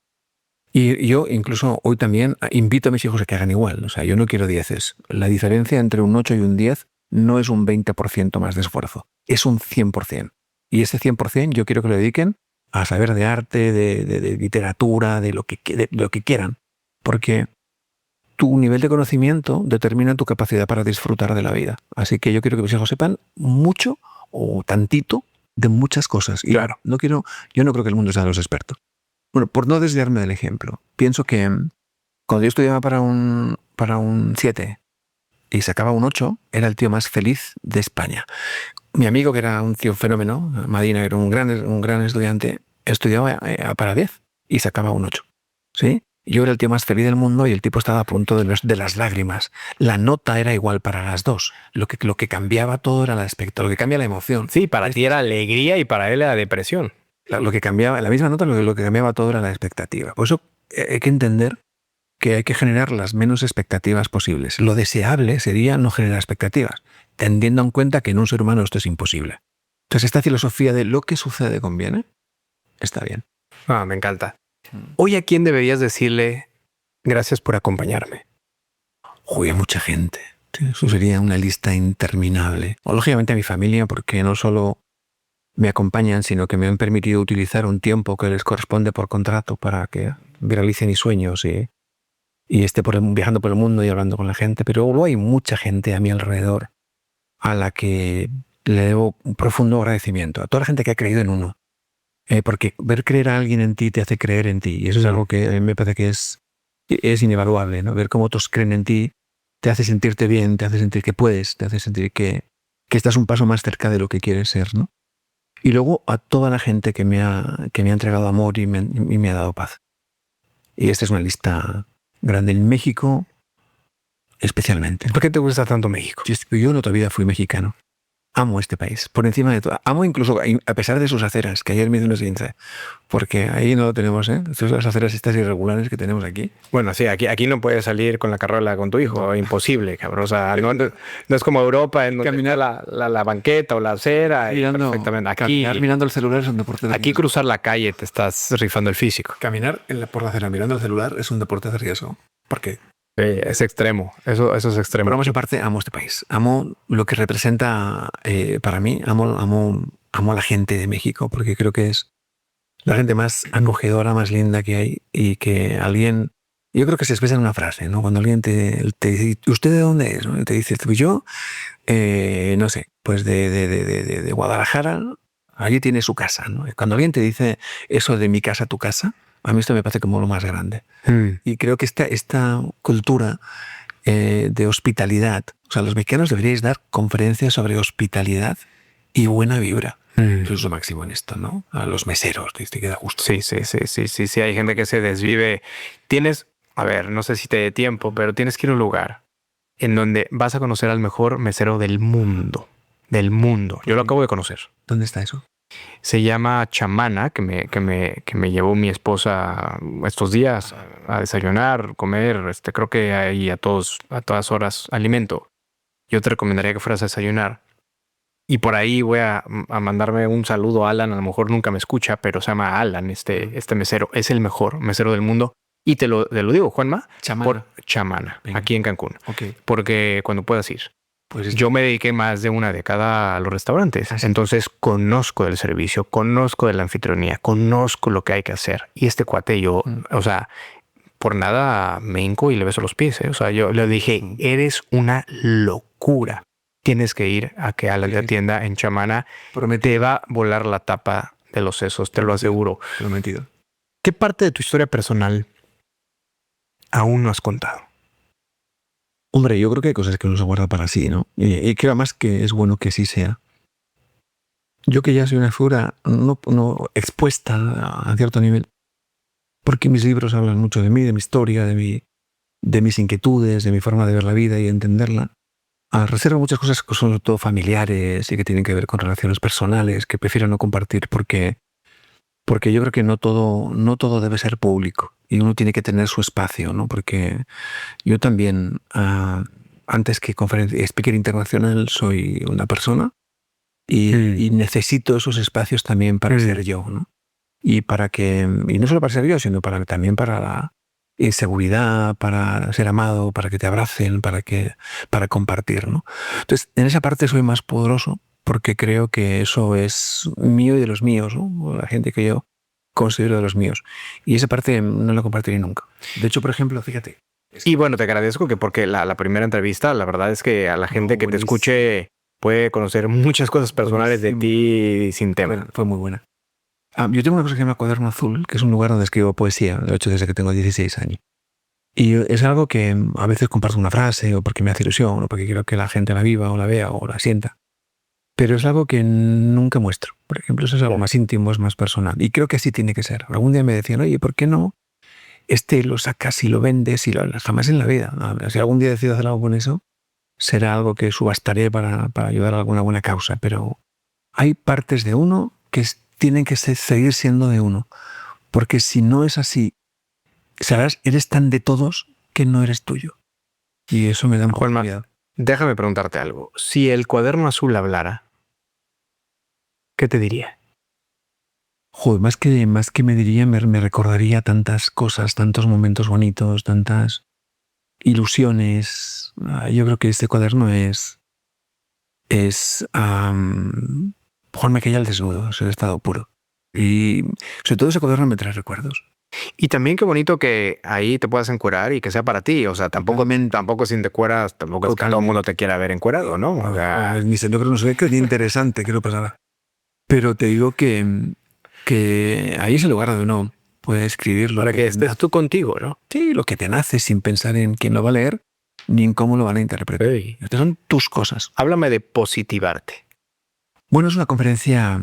Y yo incluso hoy también invito a mis hijos a que hagan igual. O sea, yo no quiero 10. La diferencia entre un 8 y un 10 no es un 20% más de esfuerzo, es un 100%. Y ese 100% yo quiero que lo dediquen a saber de arte, de literatura, de lo que quieran. Porque tu nivel de conocimiento determina tu capacidad para disfrutar de la vida. Así que yo quiero que mis hijos sepan mucho o tantito de muchas cosas. Y claro, yo no creo que el mundo sea de los expertos. Bueno, por no desviarme del ejemplo, pienso que cuando yo estudiaba para un 7 y sacaba un 8, era el tío más feliz de España. Mi amigo, que era un tío fenómeno, Madina, era un gran estudiante, estudiaba para 10 y sacaba un 8. ¿Sí? Yo era el tío más feliz del mundo y el tipo estaba a punto de las lágrimas. La nota era igual para las dos. Lo que cambiaba todo era el aspecto, lo que cambia la emoción. Sí, para ti era alegría y para él era depresión. Lo que cambiaba, la misma nota, lo que cambiaba todo era la expectativa. Por eso hay que entender que hay que generar las menos expectativas posibles. Lo deseable sería no generar expectativas, teniendo en cuenta que en un ser humano esto es imposible. Entonces, esta filosofía de lo que sucede conviene, está bien. Ah, me encanta. Hoy, ¿a quién deberías decirle gracias por acompañarme? Uy, a mucha gente. Eso sería una lista interminable. O lógicamente a mi familia, porque no solo me acompañan, sino que me han permitido utilizar un tiempo que les corresponde por contrato para que realice mis sueños y esté viajando por el mundo y hablando con la gente. Pero luego hay mucha gente a mi alrededor a la que le debo un profundo agradecimiento. A toda la gente que ha creído en uno. Porque ver creer a alguien en ti te hace creer en ti. Y eso es algo que a mí me parece que es inevaluable, ¿no? Ver cómo otros creen en ti te hace sentirte bien, te hace sentir que puedes, te hace sentir que estás un paso más cerca de lo que quieres ser, ¿no? Y luego a toda la gente que me ha entregado amor y me ha dado paz. Y esta es una lista grande. En México, especialmente. ¿Por qué te gusta tanto México? Yo en otra vida fui mexicano. Amo este país, por encima de todo. Amo incluso, a pesar de sus aceras, que ayer me hizo una ciencia, porque ahí no lo tenemos, ¿eh? Las aceras estas irregulares que tenemos aquí. Bueno, sí, aquí no puedes salir con la carrola con tu hijo, imposible, cabrón. O sea, no es como Europa, en donde caminar la banqueta o la acera. Perfectamente. Caminar mirando el celular es un deporte de riesgo. Aquí cruzar la calle te estás rifando el físico. Caminar por la acera mirando el celular es un deporte de riesgo. ¿Por qué? Es extremo, eso es extremo. Pero vamos a parte, amo este país, amo lo que representa para mí, amo a la gente de México, porque creo que es la gente más acogedora, más linda que hay, y que alguien, yo creo que se expresa en una frase, ¿no? Cuando alguien te dice, ¿usted de dónde es? ¿No? Te dice, pues yo, no sé, pues de Guadalajara, allí tiene su casa, ¿no? Cuando alguien te dice eso de mi casa, tu casa, a mí esto me parece como lo más grande. Y creo que esta cultura de hospitalidad, o sea, los mexicanos deberíais dar conferencias sobre hospitalidad y buena vibra. Eso es lo máximo en esto, ¿no? A los meseros, te queda justo. Sí, hay gente que se desvive. A ver, no sé si te dé tiempo, pero tienes que ir a un lugar en donde vas a conocer al mejor mesero del mundo. Del mundo. Yo lo acabo de conocer. ¿Dónde está eso? Se llama Chamana, que me llevó mi esposa estos días a desayunar, comer, creo que hay a todas horas alimento. Yo te recomendaría que fueras a desayunar. Y por ahí voy a mandarme un saludo a Alan, a lo mejor nunca me escucha, pero se llama Alan, este mesero. Es el mejor mesero del mundo. Y te lo digo, Juanma, por Chamana, aquí en Cancún. Okay. Porque cuando puedas ir. Pues yo me dediqué más de una década a los restaurantes. Entonces conozco del servicio, conozco de la anfitrionía, conozco lo que hay que hacer. Y este cuate yo, o sea, por nada me hinco y le beso los pies. O sea, yo le dije, eres una locura. tienes que ir a la tienda en Chamana. Prometido. Te va a volar la tapa de los sesos, te lo aseguro. Prometido. ¿Qué parte de tu historia personal aún no has contado? Hombre, yo creo que hay cosas que uno se guarda para sí, ¿no? Y creo además que es bueno que así sea. Yo que ya soy una figura no expuesta a cierto nivel, porque mis libros hablan mucho de mí, de mi historia, de mis inquietudes, de mi forma de ver la vida y entenderla. Reservo muchas cosas que son sobre todo familiares y que tienen que ver con relaciones personales que prefiero no compartir porque yo creo que no todo debe ser público y uno tiene que tener su espacio, ¿no? Porque yo también, antes que speaker internacional, soy una persona y necesito esos espacios también para ser yo, ¿no? Y no solo para ser yo, sino también para la seguridad, para ser amado, para que te abracen, para compartir, ¿no? Entonces, en esa parte soy más poderoso porque creo que eso es mío y de los míos, ¿no? La gente que yo considero de los míos. Y esa parte no la compartiré nunca. De hecho, por ejemplo, fíjate. Y bueno, te agradezco porque la primera entrevista, la verdad es que a la gente que te escuche puede conocer muchas cosas personales de ti sin tema. Bueno, fue muy buena. Yo tengo una cosa que se llama Cuaderno Azul, que es un lugar donde escribo poesía, de hecho desde que tengo 16 años. Y es algo que a veces comparto una frase o porque me hace ilusión o porque quiero que la gente la viva o la vea o la sienta. Pero es algo que nunca muestro. Por ejemplo, eso es algo más íntimo, es más personal. Y creo que así tiene que ser. Algún día me decían, oye, ¿por qué no lo sacas y lo vendes? Jamás en la vida. Si algún día decido hacer algo con eso, será algo que subastaré para ayudar a alguna buena causa. Pero hay partes de uno que tienen que seguir siendo de uno. Porque si no es así, sabrás, eres tan de todos que no eres tuyo. Y eso me da un poco miedo. Déjame preguntarte algo. Si el Cuaderno Azul hablara, ¿qué te diría? Joder, más que me diría, me recordaría tantas cosas, tantos momentos bonitos, tantas ilusiones. Yo creo que este cuaderno es Juan que ya al desnudo, es el estado puro. Y sobre todo ese cuaderno me trae recuerdos. Y también qué bonito que ahí te puedas encuerar y que sea para ti. O sea, tampoco si te encueras, tampoco es que todo el mundo te quiera ver encuerado, ¿no? O sea, ni se no sé qué interesante que no pasara. Pero te digo que ahí es el lugar donde uno puede escribirlo. Para que estés tú contigo, ¿no? Sí, lo que te nace sin pensar en quién lo va a leer ni en cómo lo van a interpretar. Hey. Estas son tus cosas. Háblame de positivarte. Bueno, es una conferencia,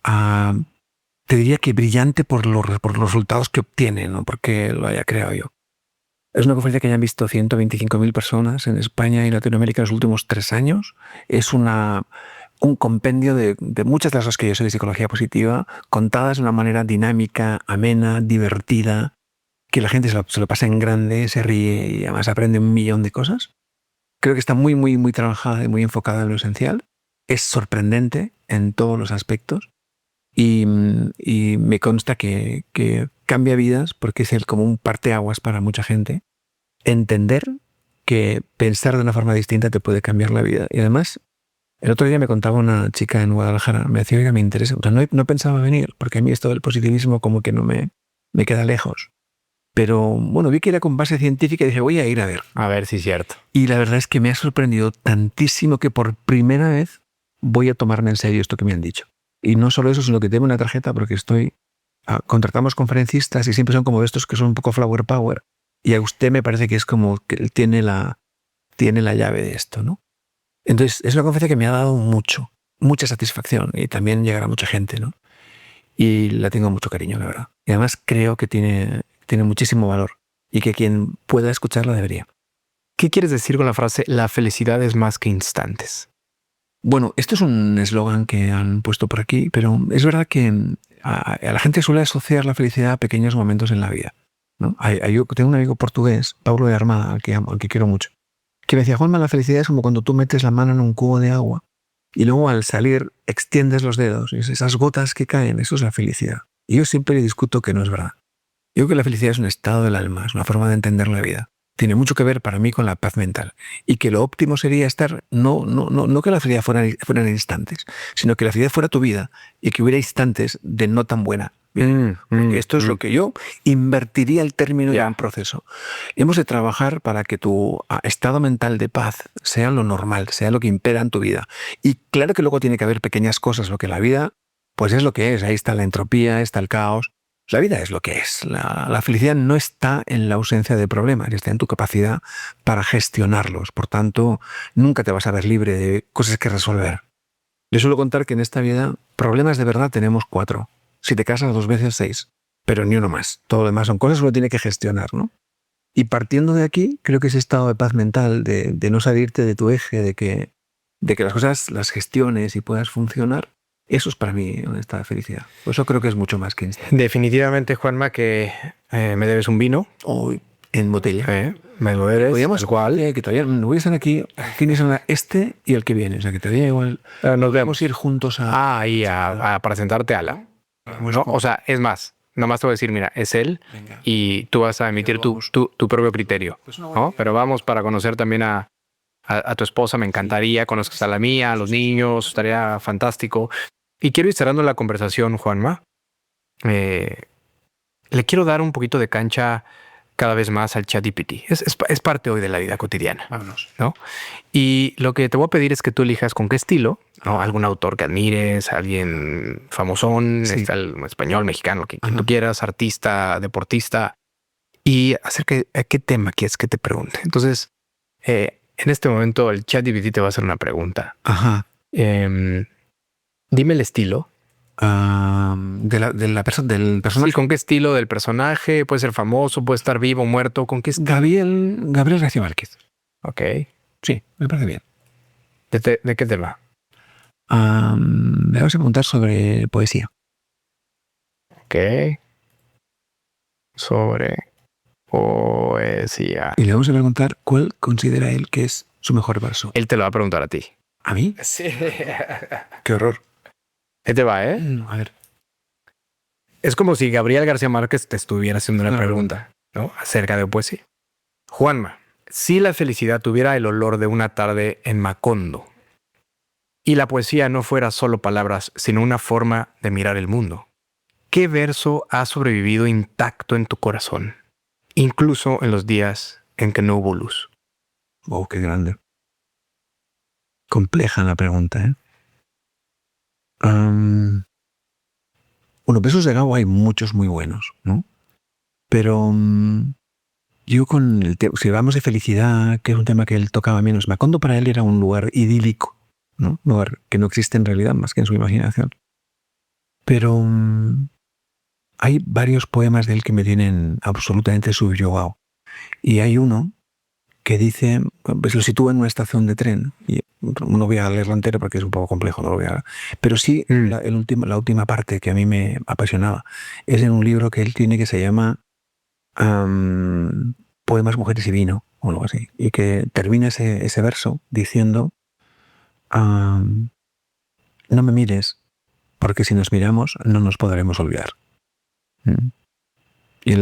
te diría que brillante por los resultados que obtiene, no porque lo haya creado yo. Es una conferencia que ya han visto 125.000 personas en España y Latinoamérica en los últimos 3 años. Es un compendio de muchas de las cosas que yo sé de psicología positiva, contadas de una manera dinámica, amena, divertida, que la gente se lo pasa en grande, se ríe y además aprende un millón de cosas. Creo que está muy, muy, muy trabajada y muy enfocada en lo esencial. Es sorprendente en todos los aspectos y me consta que cambia vidas porque es como un parteaguas para mucha gente. Entender que pensar de una forma distinta te puede cambiar la vida. Y además, el otro día me contaba una chica en Guadalajara, me decía, oiga, me interesa. O sea, no pensaba venir porque a mí esto del positivismo como que no me queda lejos. Pero bueno, vi que era con base científica y dije, voy a ir a ver. A ver si es cierto. Y la verdad es que me ha sorprendido tantísimo que por primera vez voy a tomarme en serio esto que me han dicho. Y no solo eso, sino que tengo una tarjeta porque contratamos conferencistas y siempre son como estos que son un poco flower power. Y a usted me parece que es como que él tiene la llave de esto, ¿no? Entonces, es una conferencia que me ha dado mucha satisfacción y también llegará a mucha gente, ¿no? Y la tengo mucho cariño, la verdad. Y además creo que tiene muchísimo valor y que quien pueda escucharla debería. ¿Qué quieres decir con la frase la felicidad es más que instantes? Bueno, esto es un eslogan que han puesto por aquí, pero es verdad que a la gente suele asociar la felicidad a pequeños momentos en la vida, ¿no? Yo tengo un amigo portugués, Paulo de Armada, al que quiero mucho, que me decía, Juanma, la felicidad es como cuando tú metes la mano en un cubo de agua y luego al salir extiendes los dedos y esas gotas que caen, eso es la felicidad. Y yo siempre discuto que no es verdad. Yo creo que la felicidad es un estado del alma, es una forma de entender la vida. Tiene mucho que ver para mí con la paz mental. Y que lo óptimo sería estar, no que la felicidad fueran instantes, sino que la felicidad fuera tu vida y que hubiera instantes de no tan buena Esto es lo que yo invertiría el término ya en proceso. Y hemos de trabajar para que tu estado mental de paz sea lo normal, sea lo que impera en tu vida. Y claro que luego tiene que haber pequeñas cosas, lo que la vida, pues es lo que es. Ahí está la entropía, está el caos. La vida es lo que es. La felicidad no está en la ausencia de problemas, está en tu capacidad para gestionarlos. Por tanto, nunca te vas a ver libre de cosas que resolver. Yo suelo contar que en esta vida problemas de verdad tenemos 4. Si te casas 2 veces, 6. Pero ni uno más. Todo lo demás son cosas que uno tiene que gestionar, ¿no? Y partiendo de aquí, creo que ese estado de paz mental, de no salirte de tu eje, de que las cosas las gestiones y puedas funcionar, eso es para mí un estado de felicidad. Por eso creo que es mucho más que instinto. Definitivamente, Juanma, que me debes un vino. Hoy en botella. Me lo debes. Podríamos, tal cual. que todavía voy a estar aquí fin de semana este y el que viene. O sea, que todavía igual Nos vamos a ir juntos a... y a presentarte a Ala. ¿No? O sea, es más, nomás te voy a decir, mira, es él. Venga. Y tú vas a emitir tu propio criterio. Pues una ¿no? buena idea. Pero vamos para conocer también a tu esposa. Me encantaría, conozcas a la mía, a los niños, estaría fantástico. Y quiero ir cerrando la conversación, Juanma. Le quiero dar un poquito de cancha cada vez más al ChatGPT. Es parte hoy de la vida cotidiana. Vámonos. ¿No? Y lo que te voy a pedir es que tú elijas con qué estilo, ¿no? Algún autor que admires, alguien famosón, Sí. español, mexicano, quien tú quieras, artista, deportista, y acerca de qué tema quieres que te pregunte. Entonces, en este momento el ChatGPT te va a hacer una pregunta. Ajá. Dime el estilo. Del personaje. Sí, ¿con qué estilo del personaje? Puede ser famoso, puede estar vivo, muerto. ¿Con qué estilo? Gabriel García Márquez. Ok. Sí, me parece bien. ¿De qué tema? Me vas a preguntar sobre poesía. Ok. Sobre poesía. Y le vamos a preguntar cuál considera él que es su mejor verso. Él te lo va a preguntar a ti. ¿A mí? Sí. Qué horror. Ahí te va, ¿eh? A ver. Es como si Gabriel García Márquez te estuviera haciendo una Una pregunta, ¿no? Acerca de poesía. Juanma, si la felicidad tuviera el olor de una tarde en Macondo y la poesía no fuera solo palabras, sino una forma de mirar el mundo, ¿qué verso ha sobrevivido intacto en tu corazón, incluso en los días en que no hubo luz? Oh, qué grande. Compleja la pregunta, ¿eh? Bueno, besos de Gabo hay muchos muy buenos, ¿no? Pero yo con el tema, si hablamos de felicidad, que es un tema que él tocaba menos, Macondo para él era un lugar idílico, ¿no? Un lugar que no existe en realidad más que en su imaginación. Pero hay varios poemas de él que me tienen absolutamente subyugado. Y hay uno que dice, pues lo sitúa en una estación de tren, y no voy a leerlo entero porque es un poco complejo, no lo voy a... Pero sí, la última parte que a mí me apasionaba es en un libro que él tiene que se llama Poemas, Mujeres y Vino, o algo así, y que termina ese verso diciendo no me mires, porque si nos miramos no nos podremos olvidar. Y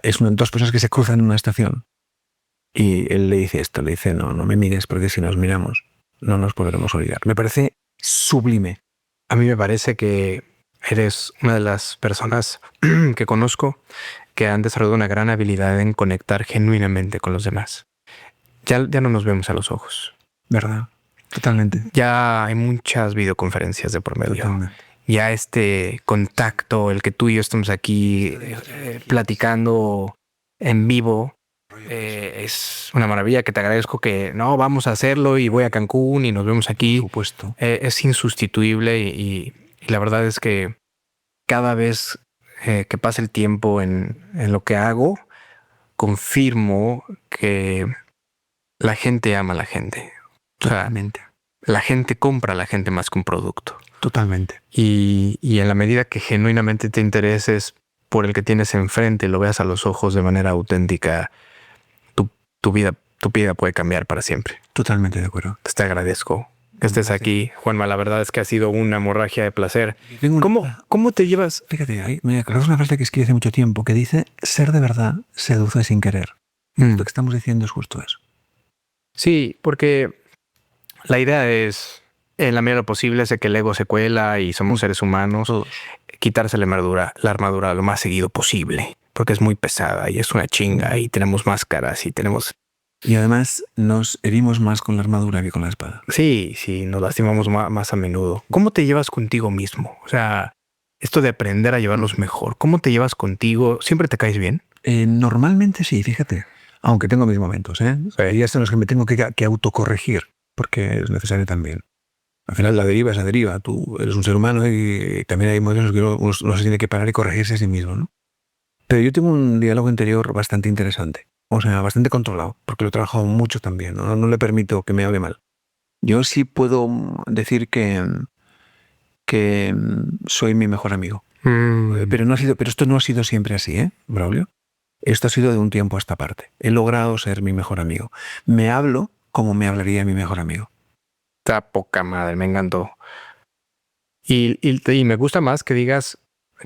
es dos personas que se cruzan en una estación. Y él le dice esto, le dice, no me mires porque si nos miramos no nos podremos olvidar. Me parece sublime. A mí me parece que eres una de las personas que conozco que han desarrollado una gran habilidad en conectar genuinamente con los demás. Ya no nos vemos a los ojos. ¿Verdad? Totalmente. Ya hay muchas videoconferencias de por medio. Totalmente. Ya este contacto, el que tú y yo estamos aquí platicando en vivo, es una maravilla, que te agradezco que no, vamos a hacerlo y voy a Cancún y nos vemos aquí. Por supuesto. Es insustituible y la verdad es que cada vez que pasa el tiempo en lo que hago, confirmo que la gente ama a la gente. Totalmente. O sea, la gente compra a la gente más que un producto. Totalmente. Y en la medida que genuinamente te intereses por el que tienes enfrente, lo veas a los ojos de manera auténtica, tu vida puede cambiar para siempre. Totalmente de acuerdo. Te agradezco que estés aquí, Juanma. La verdad es que ha sido una hemorragia de placer. ¿Cómo te llevas? Fíjate, ahí me acuerdo una frase que escribí hace mucho tiempo que dice: ser de verdad seduce sin querer. Lo que estamos diciendo es justo eso. Sí, porque la idea es, en la medida de lo posible, sé que el ego se cuela y somos seres humanos. quitarse la armadura lo más seguido posible, porque es muy pesada y es una chinga y tenemos máscaras y tenemos... Y además nos herimos más con la armadura que con la espada. Sí, nos lastimamos más a menudo. ¿Cómo te llevas contigo mismo? O sea, esto de aprender a llevarlos mejor. ¿Cómo te llevas contigo? ¿Siempre te caes bien? Normalmente sí, fíjate. Aunque tengo mis momentos, ¿eh? Sí. Hay días en los que me tengo que autocorregir, porque es necesario también. Al final la deriva es la deriva. Tú eres un ser humano y también hay momentos en los que uno se tiene que parar y corregirse a sí mismo, ¿no? Pero yo tengo un diálogo interior bastante interesante. O sea, bastante controlado, porque lo he trabajado mucho también. No le permito que me hable mal. Yo sí puedo decir que soy mi mejor amigo. Pero esto no ha sido siempre así, ¿eh, Braulio? Esto ha sido de un tiempo a esta parte. He logrado ser mi mejor amigo. Me hablo como me hablaría mi mejor amigo. Está poca madre, me encantó. Y me gusta más que digas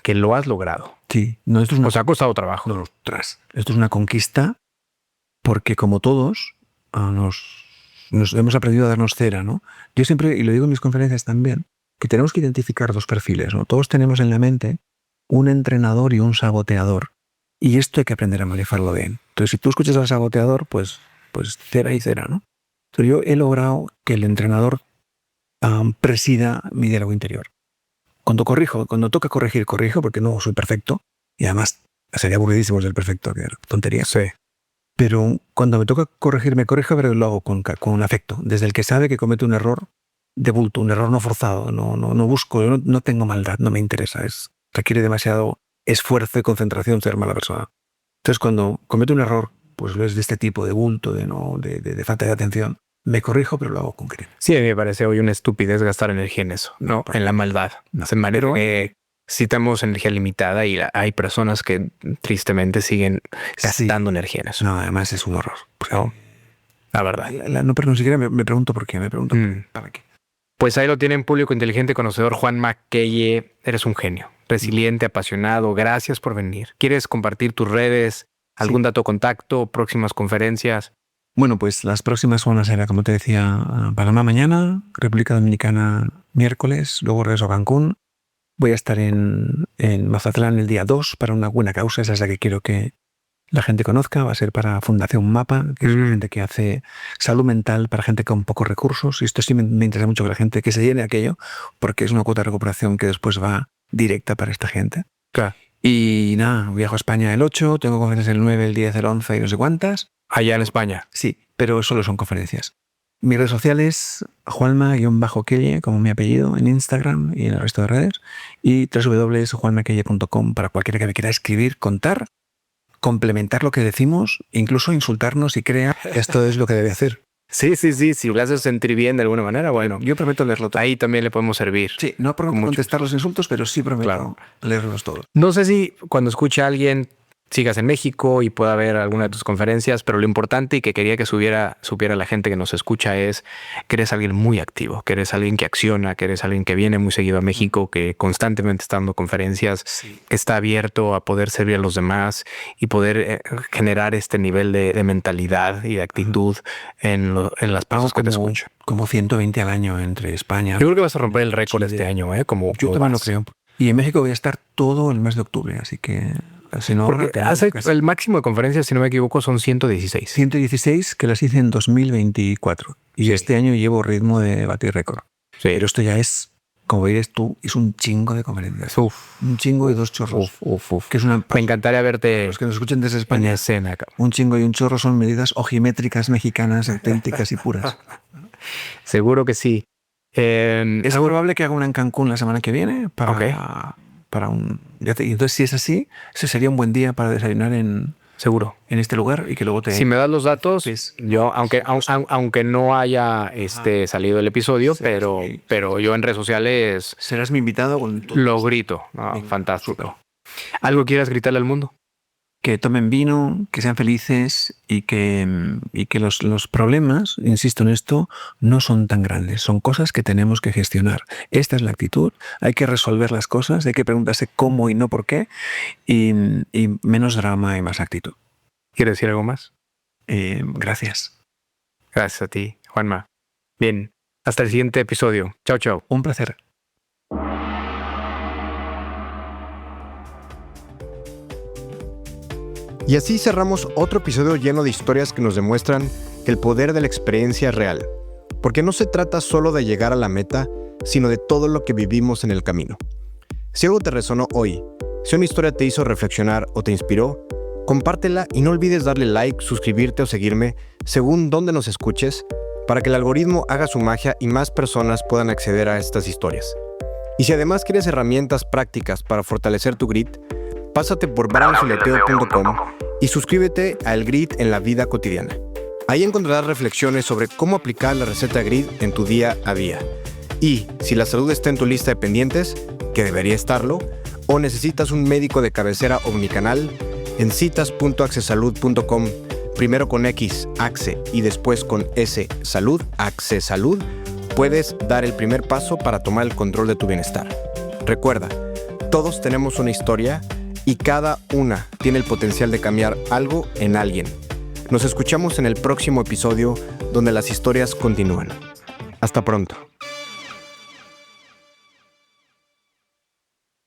que lo has logrado. Sí, no, esto es O sea, ha costado trabajo. No, esto es una conquista porque como todos nos hemos aprendido a darnos cera, ¿no? Yo siempre, y lo digo en mis conferencias también, que tenemos que identificar dos perfiles, ¿no? Todos tenemos en la mente un entrenador y un saboteador. Y esto hay que aprender a manejarlo bien. Entonces, si tú escuchas al saboteador, pues cera y cera, ¿no? Entonces, yo he logrado que el entrenador presida mi diálogo interior. Cuando toca corrijo, porque no soy perfecto, y además sería aburridísimo ser perfecto, que tontería. Sí. Pero cuando me toca corregir, me corrijo, pero lo hago con afecto. Desde el que sabe que comete un error de bulto, un error no forzado, no busco, no tengo maldad, no me interesa. Requiere demasiado esfuerzo y concentración ser mala persona. Entonces, cuando cometo un error, pues es de este tipo, de bulto, de falta de atención, me corrijo, pero lo hago con cariño. Sí, a mí me parece hoy una estupidez gastar energía en eso, ¿no? En la maldad. No. Se parece sí tenemos energía limitada y hay personas que tristemente siguen gastando energía en eso. No, además es un horror. ¿No? La verdad. Pero ni siquiera me pregunto por qué, ¿para qué? Pues ahí lo tienen, público inteligente, conocedor. Juan Maquelle, eres un genio, resiliente, apasionado. Gracias por venir. ¿Quieres compartir tus redes, algún dato de contacto, próximas conferencias? Bueno, pues las próximas van a ser, como te decía, Panamá mañana, República Dominicana miércoles, luego regreso a Cancún. Voy a estar en Mazatlán el día 2 para una buena causa, esa es la que quiero que la gente conozca. Va a ser para Fundación MAPA, que es gente que hace salud mental para gente con pocos recursos. Y esto sí me interesa mucho que la gente que se llene aquello, porque es una cuota de recuperación que después va directa para esta gente. Claro. Y nada, viajo a España el 8, tengo conferencias el 9, el 10, el 11 y no sé cuántas. Allá en España. Sí, pero solo son conferencias. Mis redes sociales, Juanma-Quelle, como mi apellido, en Instagram y en el resto de redes, y www.juanmaquelle.com para cualquiera que me quiera escribir, contar, complementar lo que decimos, incluso insultarnos y crea esto es lo que debe hacer. Sí. Si lo haces sentir bien de alguna manera, bueno. Yo prometo leerlo todo. Ahí también le podemos servir. Sí, no prometo contestar los insultos, pero sí prometo leerlos todos. No sé si cuando escuche a alguien sigas en México y pueda ver alguna de tus conferencias, pero lo importante y que quería que supiera la gente que nos escucha es que eres alguien muy activo, que eres alguien que acciona, que eres alguien que viene muy seguido a México, que constantemente está dando conferencias, que está abierto a poder servir a los demás y poder generar este nivel de mentalidad y de actitud en las personas que te escuchan. Como 120 al año entre España. Yo creo que vas a romper el récord este año, ¿eh? Yo también lo creo. Y en México voy a estar todo el mes de octubre, así que... Si no, porque el máximo de conferencias, si no me equivoco, son 116. 116 que las hice en 2024. Y este año llevo ritmo de batir récord. Sí. Pero esto ya es, como dices tú, es un chingo de conferencias. Un chingo y 2 chorros. Que es una... Me encantaría verte los que nos escuchen desde España. En escena. Un chingo y un chorro son medidas ojimétricas mexicanas auténticas y puras. Seguro que sí. Es probable que haga una en Cancún la semana que viene para un... Entonces, si es así, ese sería un buen día para desayunar seguro en este lugar y que luego te... Si me das los datos, yo, aunque no haya salido el episodio, pero yo en redes sociales... Serás mi invitado con todo. Lo grito. Fantástico. Super. ¿Algo quieras gritarle al mundo? Que tomen vino, que sean felices y que los problemas, insisto en esto, no son tan grandes. Son cosas que tenemos que gestionar. Esta es la actitud. Hay que resolver las cosas, hay que preguntarse cómo y no por qué. Y menos drama y más actitud. ¿Quieres decir algo más? Gracias. Gracias a ti, Juanma. Bien, hasta el siguiente episodio. Chao, chao. Un placer. Y así cerramos otro episodio lleno de historias que nos demuestran que el poder de la experiencia es real. Porque no se trata solo de llegar a la meta, sino de todo lo que vivimos en el camino. Si algo te resonó hoy, si una historia te hizo reflexionar o te inspiró, compártela y no olvides darle like, suscribirte o seguirme según dónde nos escuches para que el algoritmo haga su magia y más personas puedan acceder a estas historias. Y si además quieres herramientas prácticas para fortalecer tu grit, pásate por brownfileteo.com y suscríbete a El Grit en la vida cotidiana. Ahí encontrarás reflexiones sobre cómo aplicar la receta grit en tu día a día. Y si la salud está en tu lista de pendientes, que debería estarlo, o necesitas un médico de cabecera omnicanal, en citas.accesalud.com, primero con X, Axe, y después con S, Salud, Accesalud, puedes dar el primer paso para tomar el control de tu bienestar. Recuerda, todos tenemos una historia y cada una tiene el potencial de cambiar algo en alguien. Nos escuchamos en el próximo episodio donde las historias continúan. Hasta pronto.